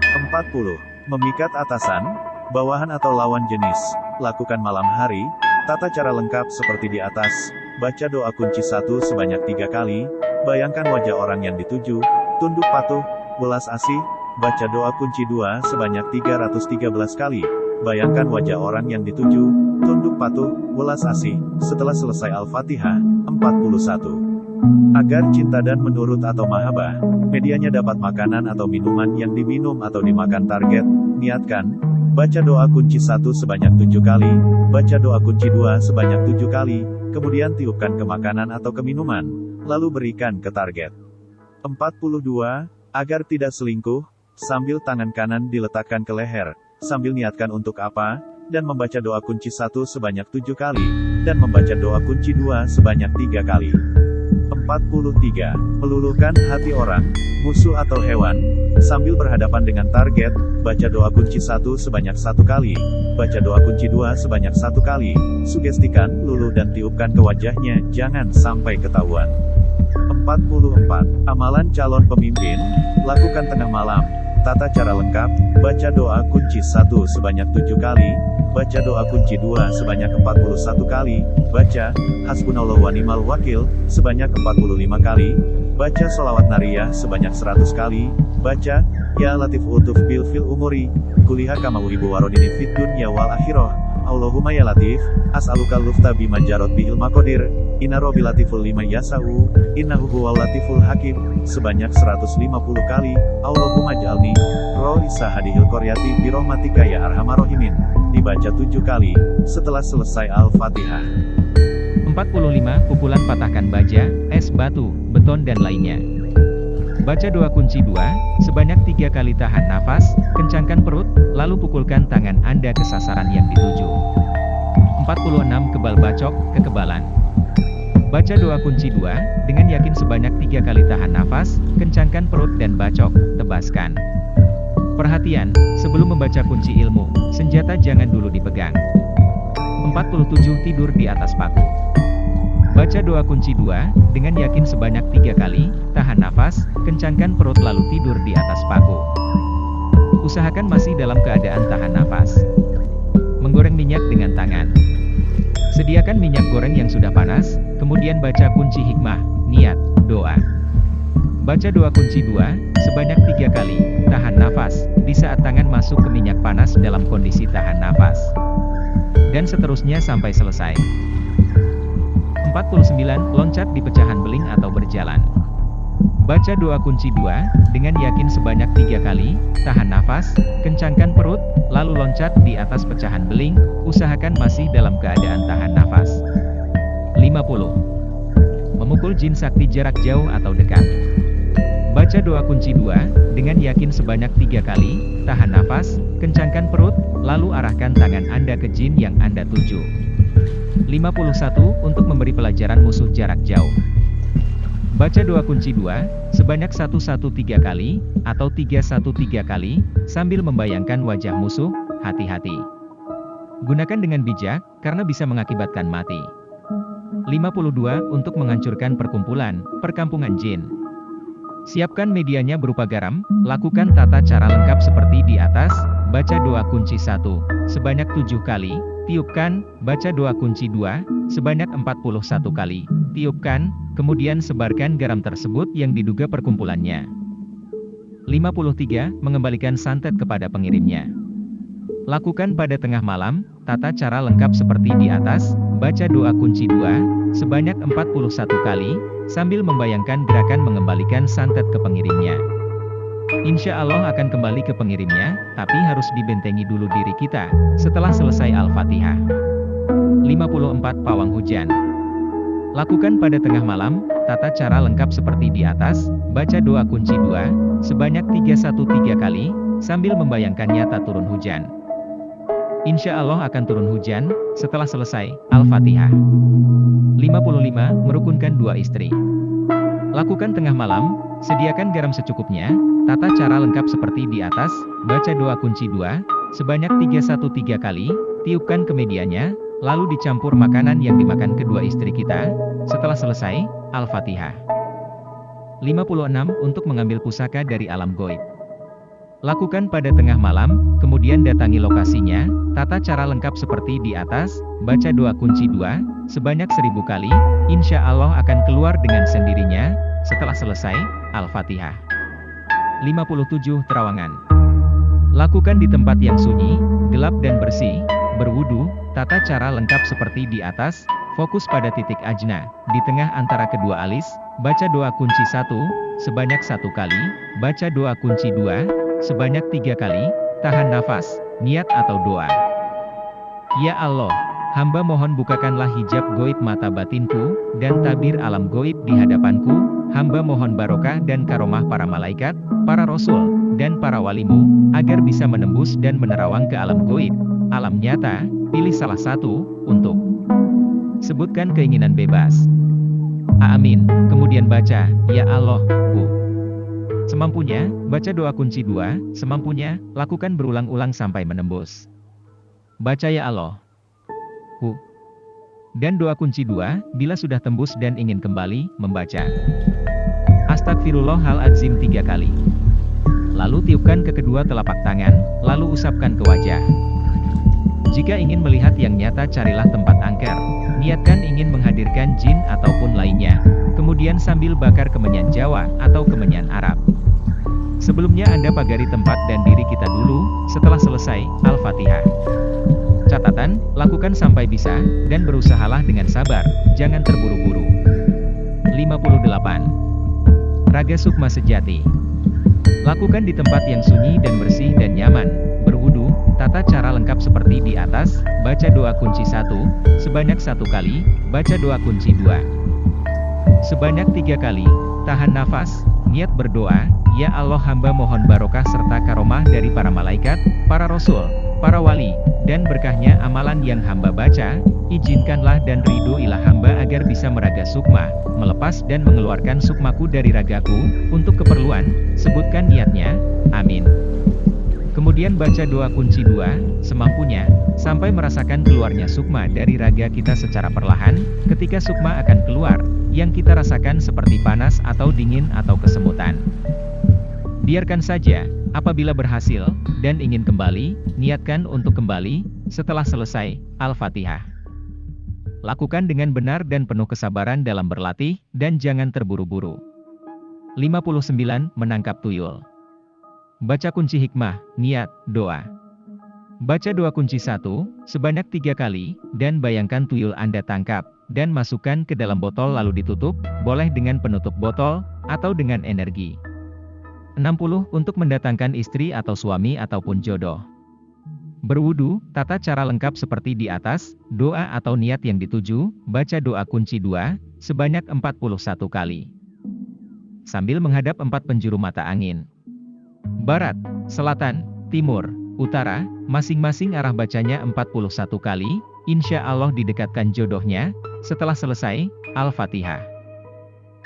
S1: 40. Memikat atasan, bawahan atau lawan jenis, lakukan malam hari, tata cara lengkap seperti di atas, baca doa kunci 1 sebanyak 3 kali, bayangkan wajah orang yang dituju, tunduk patuh, welas asih, baca doa kunci 2 sebanyak 313 kali, bayangkan wajah orang yang dituju, tunduk patuh, welas asih, setelah selesai Al-Fatihah. 41. Agar cinta dan menurut atau mahabbah, medianya dapat makanan atau minuman yang diminum atau dimakan target, niatkan, baca doa kunci 1 sebanyak 7 kali, baca doa kunci 2 sebanyak 7 kali, kemudian tiupkan ke makanan atau ke minuman, lalu berikan ke target. 42. Agar tidak selingkuh, sambil tangan kanan diletakkan ke leher, sambil niatkan untuk apa, dan membaca doa kunci 1 sebanyak 7 kali, dan membaca doa kunci 2 sebanyak 3 kali. 43. Meluluhkan hati orang, musuh atau hewan, sambil berhadapan dengan target, baca doa kunci 1 sebanyak 1 kali, baca doa kunci 2 sebanyak 1 kali, sugestikan, luluh dan tiupkan ke wajahnya, jangan sampai ketahuan. 44. Amalan calon pemimpin, lakukan tengah malam, tata cara lengkap, baca doa kunci 1 sebanyak 7 kali, baca doa kunci 2 sebanyak 41 kali, baca Hasbunallahu wa ni'mal wakil sebanyak 45 kali, baca sholawat nariyah sebanyak 100 kali, baca Ya Latif Utuf bil fil umuri, kuliha kama uhibu warodini fid dunya wal akhirah, Allahumma ya Latif, as'aluka lufta bima jarot bihil maqadir, inna robbi latiful lima yasa'u, innahu huwal latiful hakim, sebanyak 150 kali, Allahumma ja'alni ro'isa hadihil qaryati birahmatika ya arhamar rahimin, dibaca 7 kali, setelah selesai Al-Fatihah.
S2: 45. Pukulan patahkan baja, es batu, beton dan lainnya. Baca doa kunci 2, sebanyak 3 kali tahan nafas, kencangkan perut, lalu pukulkan tangan Anda ke sasaran yang dituju. 46. Kebal bacok, kekebalan. Baca doa kunci 2, dengan yakin sebanyak 3 kali tahan nafas, kencangkan perut dan bacok, tebaskan. Perhatian, sebelum membaca kunci ilmu, senjata jangan dulu dipegang. 47. Tidur di atas paku. Baca doa kunci 2, dengan yakin sebanyak 3 kali, tahan nafas, kencangkan perut lalu tidur di atas paku. Usahakan masih dalam keadaan tahan nafas. Menggoreng minyak dengan tangan. Sediakan minyak goreng yang sudah panas, kemudian baca kunci hikmah, niat, doa. Baca doa kunci 2, sebanyak 3 kali, tahan nafas, di saat tangan masuk ke minyak panas dalam kondisi tahan nafas. Dan seterusnya sampai selesai. 49. Loncat di pecahan beling atau berjalan. Baca doa kunci 2, dengan yakin sebanyak 3 kali, tahan nafas, kencangkan perut, lalu loncat di atas pecahan beling, usahakan masih dalam keadaan tahan nafas. 50. Memukul jin sakti jarak jauh atau dekat. Baca doa kunci 2, dengan yakin sebanyak 3 kali, tahan nafas, kencangkan perut, lalu arahkan tangan Anda ke jin yang Anda tuju. 51. Untuk memberi pelajaran musuh jarak jauh. Baca doa kunci 2, sebanyak 113 kali, atau 313 kali, sambil membayangkan wajah musuh, hati-hati. Gunakan dengan bijak, karena bisa mengakibatkan mati. 52. Untuk menghancurkan perkumpulan, perkampungan jin. Siapkan medianya berupa garam, lakukan tata cara lengkap seperti di atas, baca doa kunci 1, sebanyak 7 kali, tiupkan, baca doa kunci 2, sebanyak 41 kali, tiupkan, kemudian sebarkan garam tersebut yang diduga perkumpulannya. 53. Mengembalikan santet kepada pengirimnya. Lakukan pada tengah malam, tata cara lengkap seperti di atas, baca doa kunci 2, sebanyak 41 kali, sambil membayangkan gerakan mengembalikan santet ke pengirimnya. Insya Allah akan kembali ke pengirimnya, tapi harus dibentengi dulu diri kita, setelah selesai Al-Fatihah. 54. Pawang hujan. Lakukan pada tengah malam, tata cara lengkap seperti di atas, baca doa kunci 2, sebanyak 313 kali, sambil membayangkan nyata turun hujan. Insya Allah akan turun hujan, setelah selesai Al-Fatihah. 55. Merukunkan dua istri. Lakukan tengah malam, sediakan garam secukupnya, tata cara lengkap seperti di atas, baca doa kunci 2, sebanyak 313 kali, tiupkan ke medianya, lalu dicampur makanan yang dimakan kedua istri kita, setelah selesai, Al-Fatihah. 56. Untuk mengambil pusaka dari alam goib. Lakukan pada tengah malam, kemudian datangi lokasinya, tata cara lengkap seperti di atas, baca doa kunci 2, sebanyak 1000 kali, insya Allah akan keluar dengan sendirinya, setelah selesai, Al-Fatihah. 57. Terawangan. Lakukan di tempat yang sunyi, gelap dan bersih, berwudu, tata cara lengkap seperti di atas, fokus pada titik ajna, di tengah antara kedua alis, baca doa kunci 1, sebanyak 1 kali, baca doa kunci 2, sebanyak 3 kali, tahan nafas, niat atau doa. Ya Allah, hamba mohon bukakanlah hijab goib mata batinku, dan tabir alam goib di hadapanku, hamba mohon barokah dan karomah para malaikat, para rasul, dan para walimu, agar bisa menembus dan menerawang ke alam goib, alam nyata, pilih salah satu, untuk sebutkan keinginan bebas. Amin, kemudian baca, Ya Allah, semampunya, baca doa kunci 2, semampunya, lakukan berulang-ulang sampai menembus. Baca Ya Allah. Dan doa kunci 2, bila sudah tembus dan ingin kembali, membaca Astagfirullahaladzim 3 kali. Lalu tiupkan ke kedua telapak tangan, lalu usapkan ke wajah. Jika ingin melihat yang nyata carilah tempat angker, niatkan ingin menghadirkan jin ataupun lainnya, kemudian sambil bakar kemenyan Jawa atau kemenyan Arab. Sebelumnya Anda pagari tempat dan diri kita dulu, setelah selesai, Al-Fatihah. Catatan, lakukan sampai bisa, dan berusahalah dengan sabar, jangan terburu-buru. 58. Raga Sukma Sejati. Lakukan di tempat yang sunyi dan bersih dan nyaman, berwudu, tata cara lengkap seperti di atas, baca doa kunci 1, sebanyak 1 kali, baca doa kunci 2. Sebanyak 3 kali, tahan nafas, niat berdoa, Ya Allah hamba mohon barokah serta karomah dari para malaikat, para rasul, para wali, dan berkahnya amalan yang hamba baca, izinkanlah dan ridhoilah hamba agar bisa meraga sukma, melepas dan mengeluarkan sukmaku dari ragaku, untuk keperluan, sebutkan niatnya, amin. Kemudian baca doa kunci 2, semampunya, sampai merasakan keluarnya sukma dari raga kita secara perlahan, ketika sukma akan keluar, yang kita rasakan seperti panas atau dingin atau kesemutan. Biarkan saja, apabila berhasil, dan ingin kembali, niatkan untuk kembali, setelah selesai, Al-Fatihah. Lakukan dengan benar dan penuh kesabaran dalam berlatih, dan jangan terburu-buru. 59. Menangkap tuyul. Baca kunci hikmah, niat, doa. Baca doa kunci 1, sebanyak 3 kali, dan bayangkan tuyul Anda tangkap, dan masukkan ke dalam botol lalu ditutup, boleh dengan penutup botol, atau dengan energi. 60. Untuk mendatangkan istri atau suami ataupun jodoh. Berwudu, tata cara lengkap seperti di atas, doa atau niat yang dituju, baca doa kunci 2, sebanyak 41 kali. Sambil menghadap 4 penjuru mata angin. Barat, selatan, timur, utara, masing-masing arah bacanya 41 kali, insya Allah didekatkan jodohnya, setelah selesai, Al-Fatihah.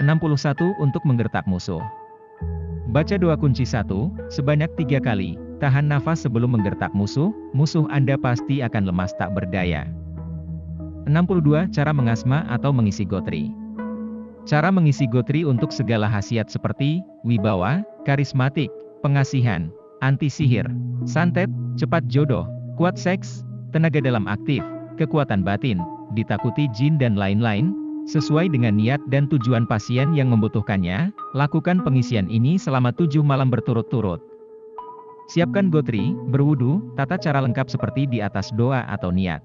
S2: 61. Untuk menggertak musuh. Baca doa kunci 1, sebanyak 3 kali, tahan nafas sebelum menggertak musuh, musuh Anda pasti akan lemas tak berdaya. 62. Cara mengasma atau mengisi gotri. Cara mengisi gotri untuk segala khasiat seperti, wibawa, karismatik, pengasihan, anti sihir, santet, cepat jodoh, kuat seks, tenaga dalam aktif, kekuatan batin, ditakuti jin dan lain-lain, sesuai dengan niat dan tujuan pasien yang membutuhkannya, lakukan pengisian ini selama 7 malam berturut-turut. Siapkan gotri, berwudu, tata cara lengkap seperti di atas doa atau niat.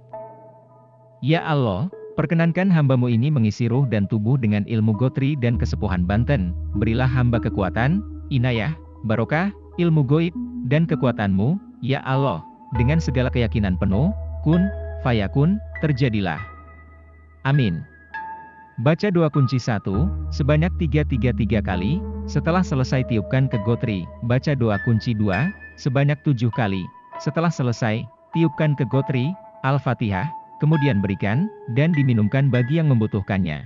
S2: Ya Allah, perkenankan hambamu ini mengisi ruh dan tubuh dengan ilmu gotri dan kesepuhan Banten, berilah hamba kekuatan, inayah, barokah, ilmu goib, dan kekuatanmu, ya Allah, dengan segala keyakinan penuh, kun, fayakun, terjadilah. Amin. Baca doa kunci 1, sebanyak 333 kali, setelah selesai tiupkan ke gotri, baca doa kunci 2, sebanyak 7 kali, setelah selesai, tiupkan ke gotri, Al-Fatihah, kemudian berikan, dan diminumkan bagi yang membutuhkannya.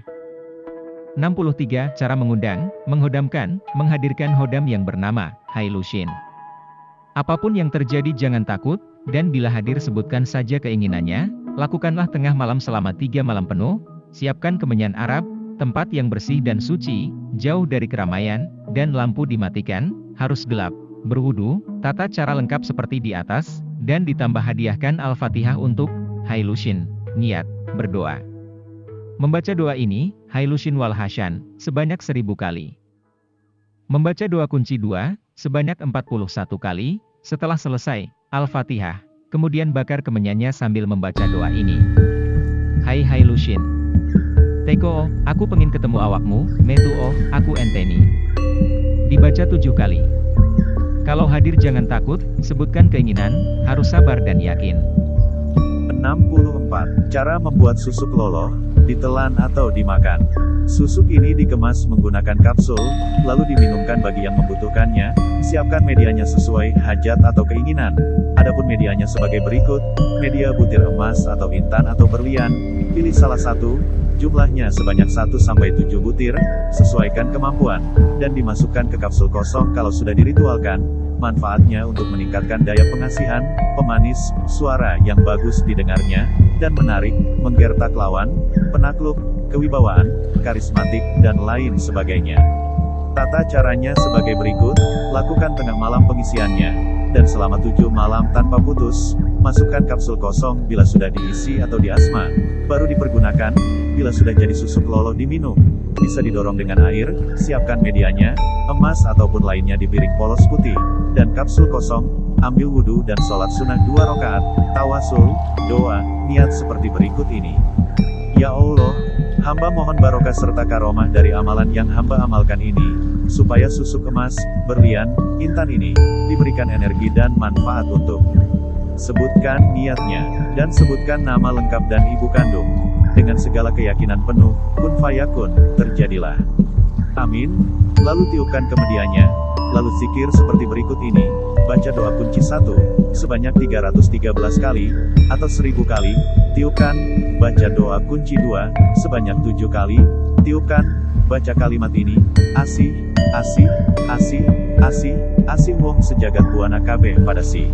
S2: 63. Cara mengundang, menghodamkan, menghadirkan hodam yang bernama Hailushin. Apapun yang terjadi jangan takut, dan bila hadir sebutkan saja keinginannya, lakukanlah tengah malam selama 3 malam penuh, siapkan kemenyan Arab, tempat yang bersih dan suci, jauh dari keramaian, dan lampu dimatikan, harus gelap, berwudu, tata cara lengkap seperti di atas, dan ditambah hadiahkan Al-Fatihah untuk Hailushin, niat, berdoa. Membaca doa ini, Hailushin wal Hasyan, sebanyak 1000 kali. Membaca doa kunci 2, sebanyak 41 kali, setelah selesai, Al-Fatihah, kemudian bakar kemenyannya sambil membaca doa ini. Hai Hailushin. Teko, aku pengen ketemu awakmu, metu aku enteni. Dibaca 7 kali. Kalau hadir jangan takut, sebutkan keinginan, harus sabar dan yakin.
S1: 64. Cara membuat susuk loloh, ditelan atau dimakan. Susuk ini dikemas menggunakan kapsul, lalu diminumkan bagi yang membutuhkannya. Siapkan medianya sesuai hajat atau keinginan. Adapun medianya sebagai berikut, media butir emas atau intan atau berlian, pilih salah satu, jumlahnya sebanyak 1-7 butir, sesuaikan kemampuan, dan dimasukkan ke kapsul kosong kalau sudah diritualkan. Manfaatnya untuk meningkatkan daya pengasihan, pemanis, suara yang bagus didengarnya, dan menarik, menggertak lawan, penakluk, kewibawaan, karismatik, dan lain sebagainya. Tata caranya sebagai berikut, lakukan tengah malam pengisiannya, dan selama 7 malam tanpa putus, masukkan kapsul kosong bila sudah diisi atau diasma, baru dipergunakan, bila sudah jadi susuk loloh diminum. Bisa didorong dengan air, siapkan medianya, emas ataupun lainnya di piring polos putih, dan kapsul kosong, ambil wudhu dan sholat sunnah 2 rakaat, tawasul, doa, niat seperti berikut ini. Ya Allah, hamba mohon barokah serta karomah dari amalan yang hamba amalkan ini, supaya susuk emas, berlian, intan ini, diberikan energi dan manfaat untuk. Sebutkan niatnya, dan sebutkan nama lengkap dan ibu kandung. Dengan segala keyakinan penuh, kun fayakun, terjadilah. Amin. Lalu tiupkan ke medianya, lalu zikir seperti berikut ini, baca doa kunci 1, sebanyak 313 kali, atau 1000 kali, tiupkan, baca doa kunci 2, sebanyak 7 kali, tiupkan, baca kalimat ini, asih, asih, asih, asih, asih wong sejagat buana kabeh pada si.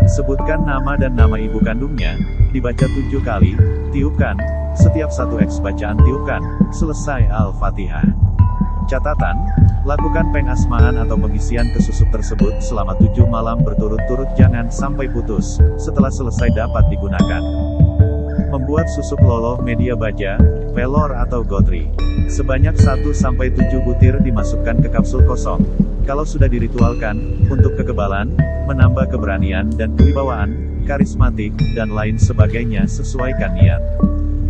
S1: Sebutkan nama dan nama ibu kandungnya, dibaca 7 kali, tiupkan, setiap 1x bacaan tiupkan, selesai Al-Fatihah. Catatan, lakukan pengasmaan atau pengisian ke susuk tersebut selama 7 malam berturut-turut jangan sampai putus, setelah selesai dapat digunakan. Membuat susuk loloh media baja, velor atau gotri. Sebanyak 1-7 butir dimasukkan ke kapsul kosong. Kalau sudah diritualkan, untuk kekebalan, menambah keberanian dan kewibawaan, karismatik, dan lain sebagainya sesuaikan niat.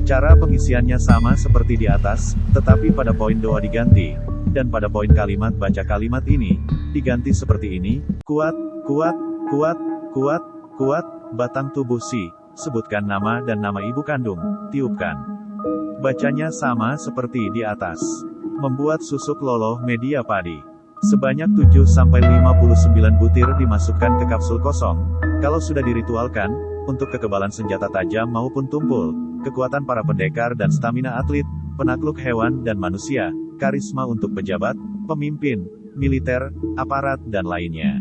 S1: Cara pengisiannya sama seperti di atas, tetapi pada poin doa diganti, dan pada poin kalimat baca kalimat ini, diganti seperti ini, kuat, kuat, kuat, kuat, kuat, batang tubuh si, sebutkan nama dan nama ibu kandung, tiupkan. Bacanya sama seperti di atas. Membuat susuk loloh media padi. Sebanyak 7-59 butir dimasukkan ke kapsul kosong, kalau sudah diritualkan, untuk kekebalan senjata tajam maupun tumpul, kekuatan para pendekar dan stamina atlet, penakluk hewan dan manusia, karisma untuk pejabat, pemimpin, militer, aparat dan lainnya.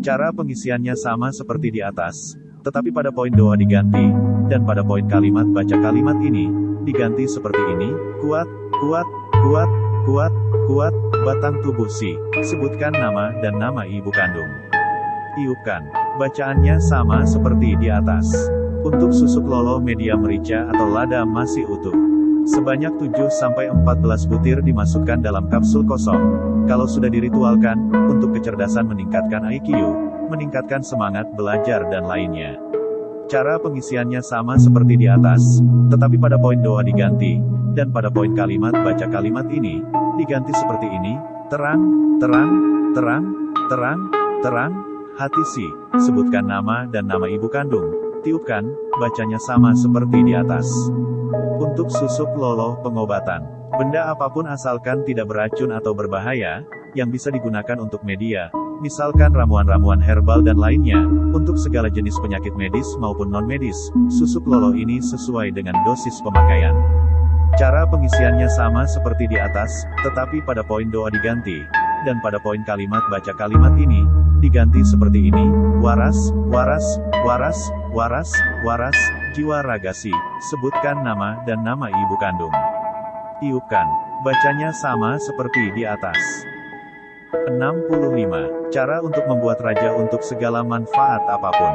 S1: Cara pengisiannya sama seperti di atas, tetapi pada poin doa diganti, dan pada poin kalimat baca kalimat ini, diganti seperti ini, kuat, kuat, kuat, kuat, kuat, batang tubuh si, sebutkan nama dan nama ibu kandung. Tiupkan. Bacaannya sama seperti di atas. Untuk susuk loloh media merica atau lada masih utuh. Sebanyak 7-14 butir dimasukkan dalam kapsul kosong. Kalau sudah diritualkan, untuk kecerdasan meningkatkan IQ, meningkatkan semangat belajar dan lainnya. Cara pengisiannya sama seperti di atas, tetapi pada poin doa diganti, dan pada poin kalimat baca kalimat ini, diganti seperti ini, terang, terang, terang, terang, terang, hati si, sebutkan nama dan nama ibu kandung, tiupkan, bacanya sama seperti di atas. Untuk susuk loloh pengobatan, benda apapun asalkan tidak beracun atau berbahaya, yang bisa digunakan untuk media, misalkan ramuan-ramuan herbal dan lainnya, untuk segala jenis penyakit medis maupun non-medis, susuk loloh ini sesuai dengan dosis pemakaian. Cara pengisiannya sama seperti di atas, tetapi pada poin doa diganti, dan pada poin kalimat baca kalimat ini, diganti seperti ini, waras, waras, waras, waras, waras, jiwa ragasi, sebutkan nama dan nama ibu kandung. Tiupkan. Bacanya sama seperti di atas. 65. Cara untuk membuat raja untuk segala manfaat apapun.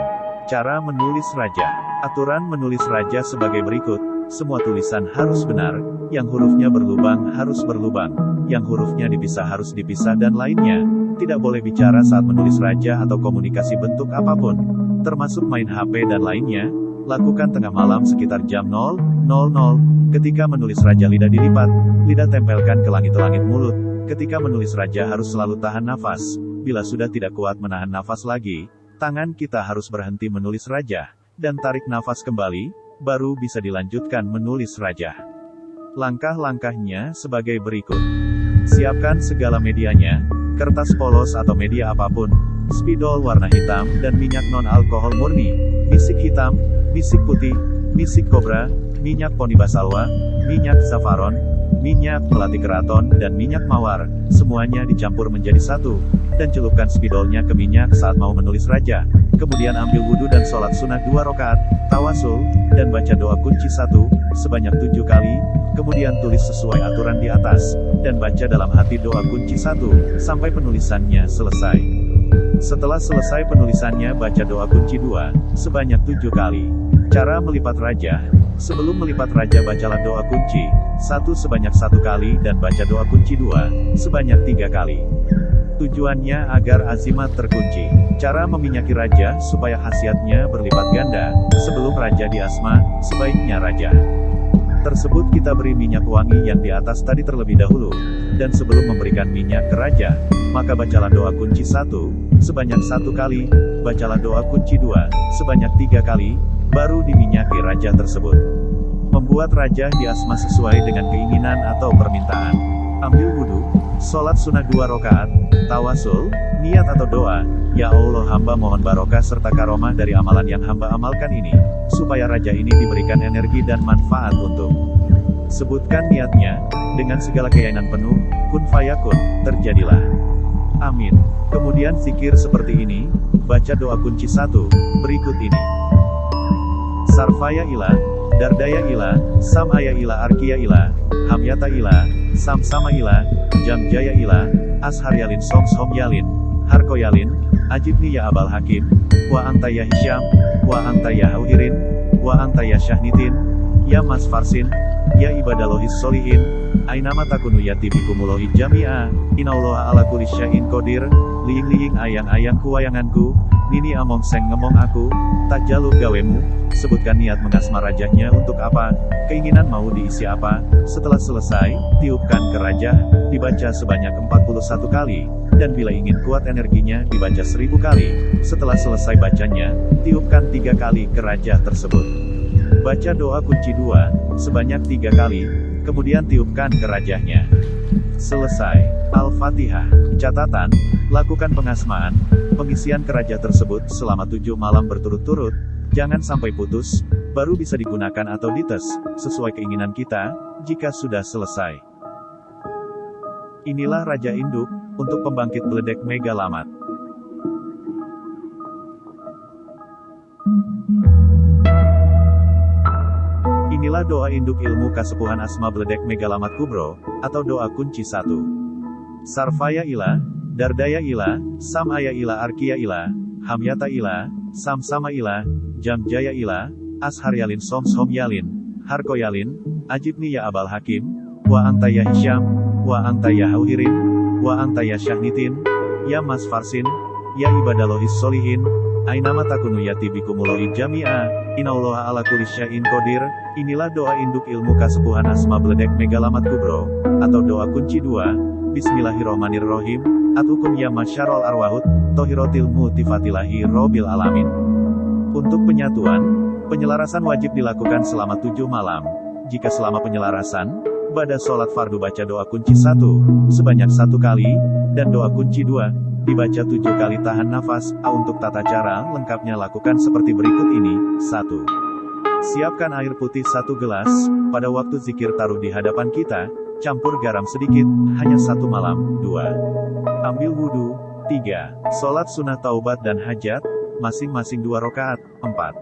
S1: Cara menulis raja. Aturan menulis raja sebagai berikut. Semua tulisan harus benar, yang hurufnya berlubang harus berlubang, yang hurufnya dipisah harus dipisah dan lainnya. Tidak boleh bicara saat menulis raja atau komunikasi bentuk apapun, termasuk main HP dan lainnya. Lakukan tengah malam sekitar jam 0:00. Ketika menulis raja lidah dilipat, lidah tempelkan ke langit-langit mulut. Ketika menulis raja harus selalu tahan nafas. Bila sudah tidak kuat menahan nafas lagi, tangan kita harus berhenti menulis raja, dan tarik nafas kembali, baru bisa dilanjutkan menulis raja. Langkah-langkahnya sebagai berikut. Siapkan segala medianya, kertas polos atau media apapun, spidol warna hitam dan minyak non-alkohol murni, misik hitam, misik putih, misik kobra, minyak poni basalwa, minyak saffron, minyak melati keraton dan minyak mawar, semuanya dicampur menjadi satu, dan celupkan spidolnya ke minyak saat mau menulis raja. Kemudian ambil wudhu dan sholat sunat 2 rakaat, tawasul, dan baca doa kunci 1, sebanyak 7 kali, kemudian tulis sesuai aturan di atas, dan baca dalam hati doa kunci 1, sampai penulisannya selesai. Setelah selesai penulisannya baca doa kunci 2, sebanyak 7 kali. Cara melipat raja. Sebelum melipat raja bacalah doa kunci 1 sebanyak 1 kali dan baca doa kunci 2, sebanyak 3 kali. Tujuannya agar azimat terkunci. Cara meminyaki raja supaya khasiatnya berlipat ganda. Sebelum raja diasma, sebaiknya raja tersebut kita beri minyak wangi yang di atas tadi terlebih dahulu. Dan sebelum memberikan minyak ke raja, maka bacalah doa kunci 1, sebanyak 1 kali, bacalah doa kunci 2, sebanyak 3 kali, baru diminyaki raja tersebut. Membuat raja diasma sesuai dengan keinginan atau permintaan. Ambil wudhu, sholat sunat 2 rakaat, tawasul, niat atau doa, ya Allah hamba mohon barokah serta karomah dari amalan yang hamba amalkan ini, supaya raja ini diberikan energi dan manfaat untuk. Sebutkan niatnya, dengan segala keyakinan penuh, kun fayakun, terjadilah. Amin. Kemudian zikir seperti ini, baca doa kunci 1, berikut ini. Sarfaya ilah, Dardaya ilah, Samaya ilah Arkia ilah, Hamyata ilah, Samsama ilah, Jamjaya ilah, Asharyalin Somsom yalin, Harkoyalin, Ajibni ya Abal Hakim, Wa Antaya Hisyam, Wa Antaya Hauhirin, Wa Antaya Syahnitin, Ya Mas Farsin, Ya Ibadalohis Solihin, Ainama takunu yatibikumulohi jami'a, Inauloha ala kulli syai'in qadir, Liying-liying ayang-ayang kuwayanganku, Nini among seng ngemong aku, tak jaluk gawemu, sebutkan niat mengasma rajanya untuk apa, keinginan mau diisi apa, setelah selesai, tiupkan ke raja, dibaca sebanyak 41 kali, dan bila ingin kuat energinya dibaca 1000 kali, setelah selesai bacanya, tiupkan 3 kali ke raja tersebut. Baca doa kunci 2, sebanyak 3 kali, kemudian tiupkan ke rajanya. Selesai. Al-Fatihah. Catatan, lakukan pengasmaan, pengisian ke raja tersebut selama 7 malam berturut-turut, jangan sampai putus, baru bisa digunakan atau dites, sesuai keinginan kita, jika sudah selesai. Inilah Raja Induk, untuk pembangkit beledek Mega Lamat. Inilah doa induk ilmu kasepuhan Asma Beledek Megalamat Kubro, atau doa kunci 1. Sarfaya ilah, Dardaya ilah, Samaya ilah Arkia ilah, Hamyata ilah, Samsama ilah, Jamjaya ilah, Asharyalin Somsom yalin, Harkoyalin, Ajibni ya Abal Hakim, Wa Antaya Hisyam, Wa Antaya Hauhirin, Wa Antaya Syahnitin, Ya Mas Farsin, Ya Ibadalohis Solihin, Ainama takunu yatibikumulohi jami'a, Inauloha ala kulli syai'in qadir. Inilah doa induk ilmu kasepuhan Asma Beledek Megalamat Kubro, atau doa kunci 2, Bismillahirrohmanirrohim, Atukum ya masyarol arwahut, Tohirotil mutifatilahi robil alamin. Untuk penyatuan, penyelarasan wajib dilakukan selama 7 malam. Jika selama penyelarasan, pada sholat fardu baca doa kunci 1, sebanyak 1 kali, dan doa kunci 2, dibaca 7 kali tahan nafas. Untuk tata cara lengkapnya lakukan seperti berikut ini. 1. Siapkan air putih 1 gelas, pada waktu zikir taruh di hadapan kita, campur garam sedikit, hanya 1 malam. 2. Ambil wudhu. 3. Sholat sunnah taubat dan hajat, masing-masing 2 rakaat. 4.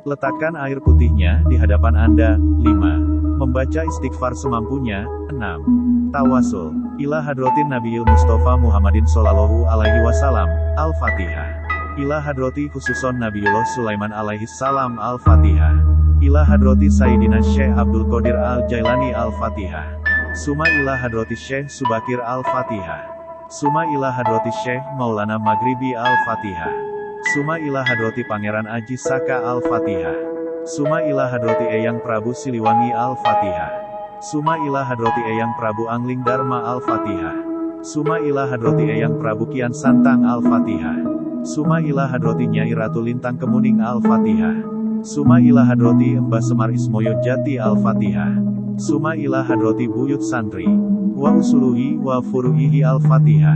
S1: Letakkan air putihnya di hadapan Anda. 5. Membaca istighfar semampunya. 6. Tawasul ila hadratin Nabiyil Mustafa Muhammadin Sallallahu Alaihi Wasallam. Al-Fatihah. Ila hadrati khususon Nabiullah Sulaiman alaihi salam. Al-Fatihah. Ila hadrati Sayyidina Syekh Abdul Qadir Al-Jailani. Al-Fatihah. Suma ila hadrati Syekh Subakir. Al-Fatihah. Suma ila hadrati Syekh Maulana Maghribi. Al-Fatihah. Suma ila hadrati Pangeran Aji Saka. Al-Fatihah. Suma ila hadrati Eyang Prabu Siliwangi. Al-Fatihah. Suma ila hadrati Eyang Prabu Angling Dharma. Al-Fatihah. Suma ila hadrati Eyang Prabu Kian Santang. Al-Fatihah. Suma ila hadrati Nyai Ratu Lintang Kemuning. Al-Fatihah. Suma ila hadrati Mbah Semar Ismoyo Jati. Al-Fatihah. Suma ila hadrati Buyut Santri wa usuluhi wa furu'ihi. Al-Fatihah.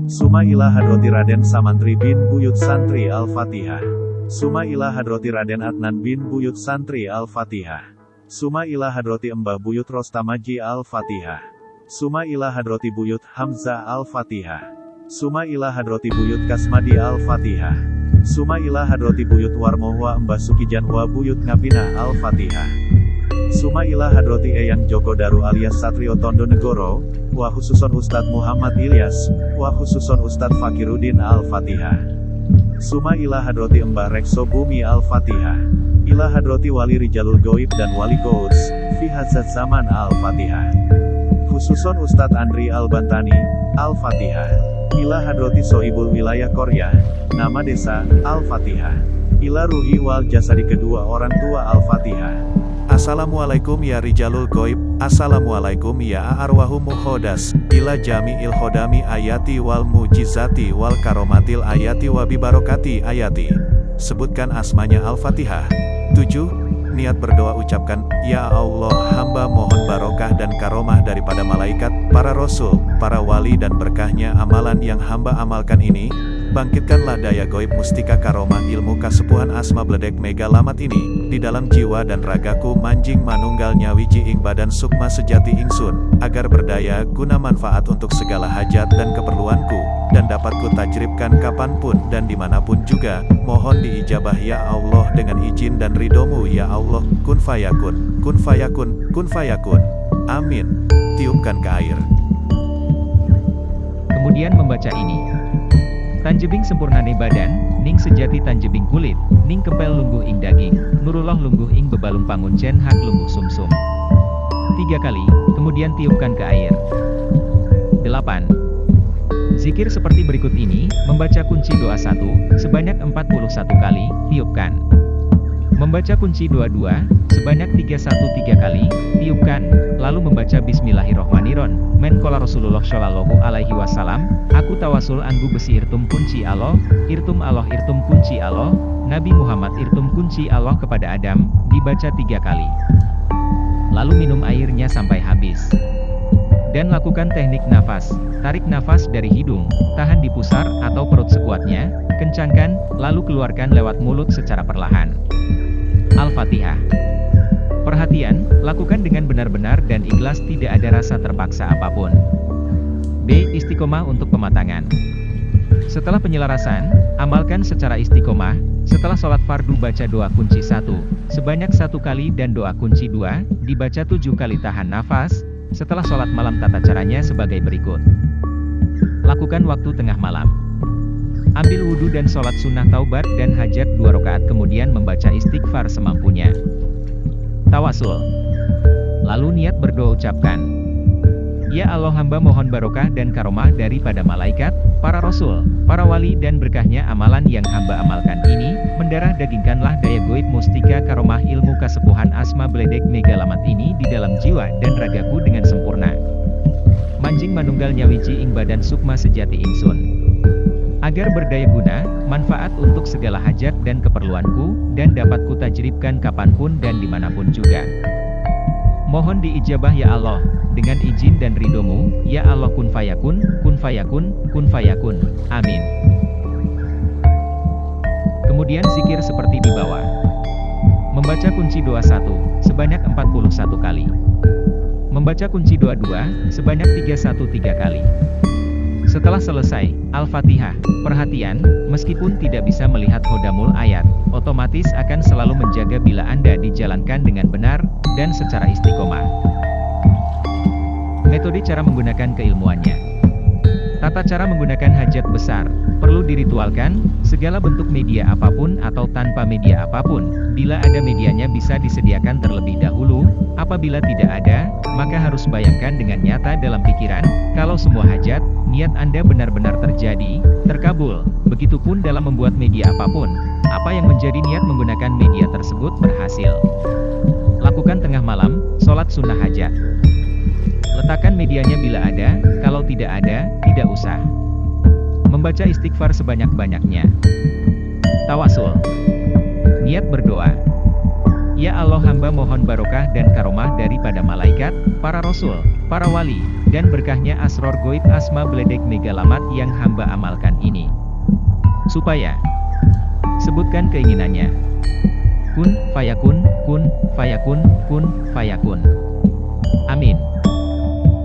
S1: Suma ila hadrati Raden Samantri bin Buyut Santri. Al-Fatihah. Suma ila hadrati Raden Adnan bin Buyut Santri. Al-Fatihah. Suma ila hadrati Mbah Buyut Rostamaji. Al-Fatihah. Suma ila hadrati Buyut Hamzah. Al-Fatihah. Suma ila hadrati Buyut Kasmadi. Al-Fatihah. Suma ila hadrati Buyut Warmo wa Mbah Sukijan wa Buyut Ngapina. Al-Fatihah. Suma ila hadrati Eyang Joko Daru alias Satrio Tondo Negoro, wa khususon Ustadz Muhammad Ilyas, wa khususon Ustadz Fakiruddin. Al-Fatihah. Suma ila hadrati Mbah Rekso Bumi. Al-Fatihah. Ila hadrati Wali Rijalul Goib dan Wali Gous, fi hadzal zaman. Al-Fatihah. Khususon Ustadz Andri Al-Bantani. Al-Fatihah. Ila hadrati Sohibul Wilayah Korea, nama desa. Al-Fatihah. Ila ruhi wal jasadi kedua orang tua. Al-Fatihah. Assalamualaikum ya Rijalul Goib, Assalamualaikum ya arwahum muhodas, ila jami'il hodami ayati wal mujizati wal karomatil ayati wa bibarokati ayati. Sebutkan asmanya. Al-Fatihah. 7. Niat berdoa ucapkan, ya Allah, hamba mohon barokah dan karomah daripada malaikat, para rasul, para wali dan berkahnya amalan yang hamba amalkan ini. Bangkitkanlah daya goib mustika karomah ilmu kasepuhan asma bledek mega lamat ini, di dalam jiwa dan ragaku manjing manunggal nyawiji ing badan sukma sejati ingsun, agar berdaya guna manfaat untuk segala hajat dan keperluanku, dan dapat ku tajribkan kapanpun dan dimanapun juga, mohon diijabah ya Allah dengan izin dan ridhomu ya Allah. Kun fayakun, kun fayakun, kun fayakun. Amin. Tiupkan ke air.
S2: Kemudian membaca ini. Tanjebing sempurnane badan, ning sejati tanjebing kulit, ning kempel lungguh ing daging, nurullah lungguh ing bebalung panguncen hak lungguh sumsum. 3 kali, kemudian tiupkan ke air. 8. Zikir seperti berikut ini, membaca kunci doa 1, sebanyak 41 kali, tiupkan. Membaca kunci doa 2, sebanyak 31 kali, tiupkan. Lalu membaca Bismillahirrohmanirrohim, men kola Rasulullah Shallallahu Alaihi Wasallam, aku tawasul anggu besi irtum kunci Allah, irtum kunci Allah, Nabi Muhammad irtum kunci Allah kepada Adam, dibaca 3 kali. Lalu minum airnya sampai habis. Dan lakukan teknik nafas, tarik nafas dari hidung, tahan di pusar atau perut sekuatnya, kencangkan, lalu keluarkan lewat mulut secara perlahan. Al-Fatihah. Perhatian, lakukan dengan benar-benar dan ikhlas, tidak ada rasa terpaksa apapun. B. Istiqomah untuk pematangan. Setelah penyelarasan, amalkan secara istiqomah. Setelah sholat fardu baca doa kunci 1, sebanyak 1 kali dan doa kunci 2, dibaca 7 kali tahan nafas. Setelah sholat malam tata caranya sebagai berikut. Lakukan waktu tengah malam. Ambil wudhu dan sholat sunnah taubat dan hajat 2 rakaat, kemudian membaca istighfar semampunya. Tawasul. Lalu niat berdoa ucapkan, ya Allah, hamba mohon barokah dan karomah daripada malaikat, para rasul, para wali dan berkahnya amalan yang hamba amalkan ini, mendarah dagingkanlah daya goib mustika karomah ilmu kasepuhan asma bledek megalamat ini di dalam jiwa dan ragaku dengan sempurna. Manjing manunggal nyawiji ing badan sukma sejati ingsun, agar berdaya guna, manfaat untuk segala hajat dan keperluanku, dan dapat kutajribkan kapanpun dan dimanapun juga. Mohon diijabah ya Allah, dengan izin dan ridhomu, ya Allah. Kun fayakun, kun fayakun, kun fayakun. Amin. Kemudian zikir seperti di bawah. Membaca kunci doa 1, sebanyak 41 kali. Membaca kunci doa 2, sebanyak 313 kali. Setelah selesai, Al-Fatihah, perhatian, meskipun tidak bisa melihat hodamul ayat, otomatis akan selalu menjaga bila Anda dijalankan dengan benar, dan secara istiqomah. Metode cara menggunakan keilmuannya. Tata cara menggunakan hajat besar, perlu diritualkan, segala bentuk media apapun atau tanpa media apapun, bila ada medianya bisa disediakan terlebih dahulu, apabila tidak ada, maka harus bayangkan dengan nyata dalam pikiran, kalau semua hajat, niat Anda benar-benar terjadi, terkabul, begitupun dalam membuat media apapun, apa yang menjadi niat menggunakan media tersebut berhasil. Lakukan tengah malam, sholat sunnah hajat. Letakkan medianya bila ada, kalau tidak ada, tidak usah. Membaca istighfar sebanyak-banyaknya. Tawasul. Niat berdoa. Ya Allah, hamba mohon barokah dan karomah daripada malaikat, para rasul, para wali, dan berkahnya asror goib asma beledek megalamat yang hamba amalkan ini. Supaya. Sebutkan keinginannya. Kun, fayakun, kun, fayakun, kun, fayakun. Amin.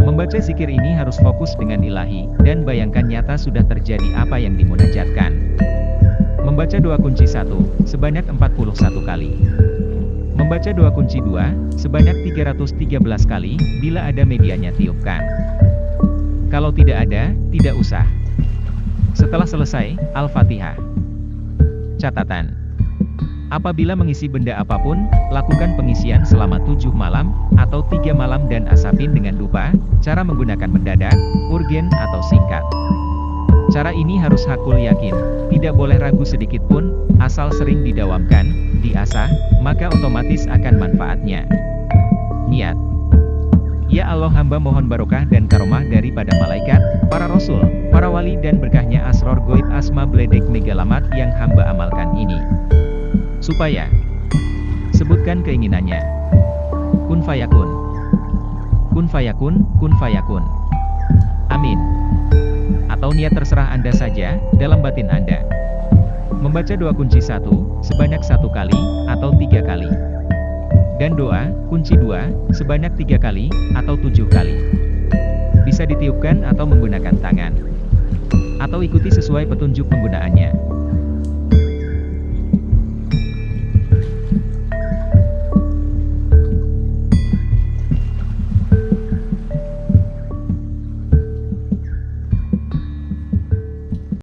S2: Membaca zikir ini harus fokus dengan ilahi, dan bayangkan nyata sudah terjadi apa yang dimunajatkan. Membaca doa kunci 1, sebanyak 41 kali. Membaca doa kunci 2, sebanyak 313 kali, bila ada medianya tiupkan. Kalau tidak ada, tidak usah. Setelah selesai, Al-Fatihah. Catatan. Apabila mengisi benda apapun, lakukan pengisian selama 7 malam, atau 3 malam dan asapin dengan lupa, cara menggunakan mendadak, urgen atau singkat. Cara ini harus hakul yakin, tidak boleh ragu sedikit pun, asal sering didawamkan, diasah, maka otomatis akan manfaatnya. Niat. Ya Allah, hamba mohon barokah dan karomah daripada malaikat, para rasul, para wali dan berkahnya asror goib asma beledek megalamat yang hamba amalkan ini. Supaya. Sebutkan keinginannya. Kun fayakun. Kun fayakun, kun fayakun. Amin. Atau niat terserah Anda saja, dalam batin Anda. Membaca doa kunci 1, sebanyak 1 kali, atau 3 kali. Dan doa, kunci 2, sebanyak 3 kali, atau 7 kali. Bisa ditiupkan atau menggunakan tangan. Atau ikuti sesuai petunjuk penggunaannya.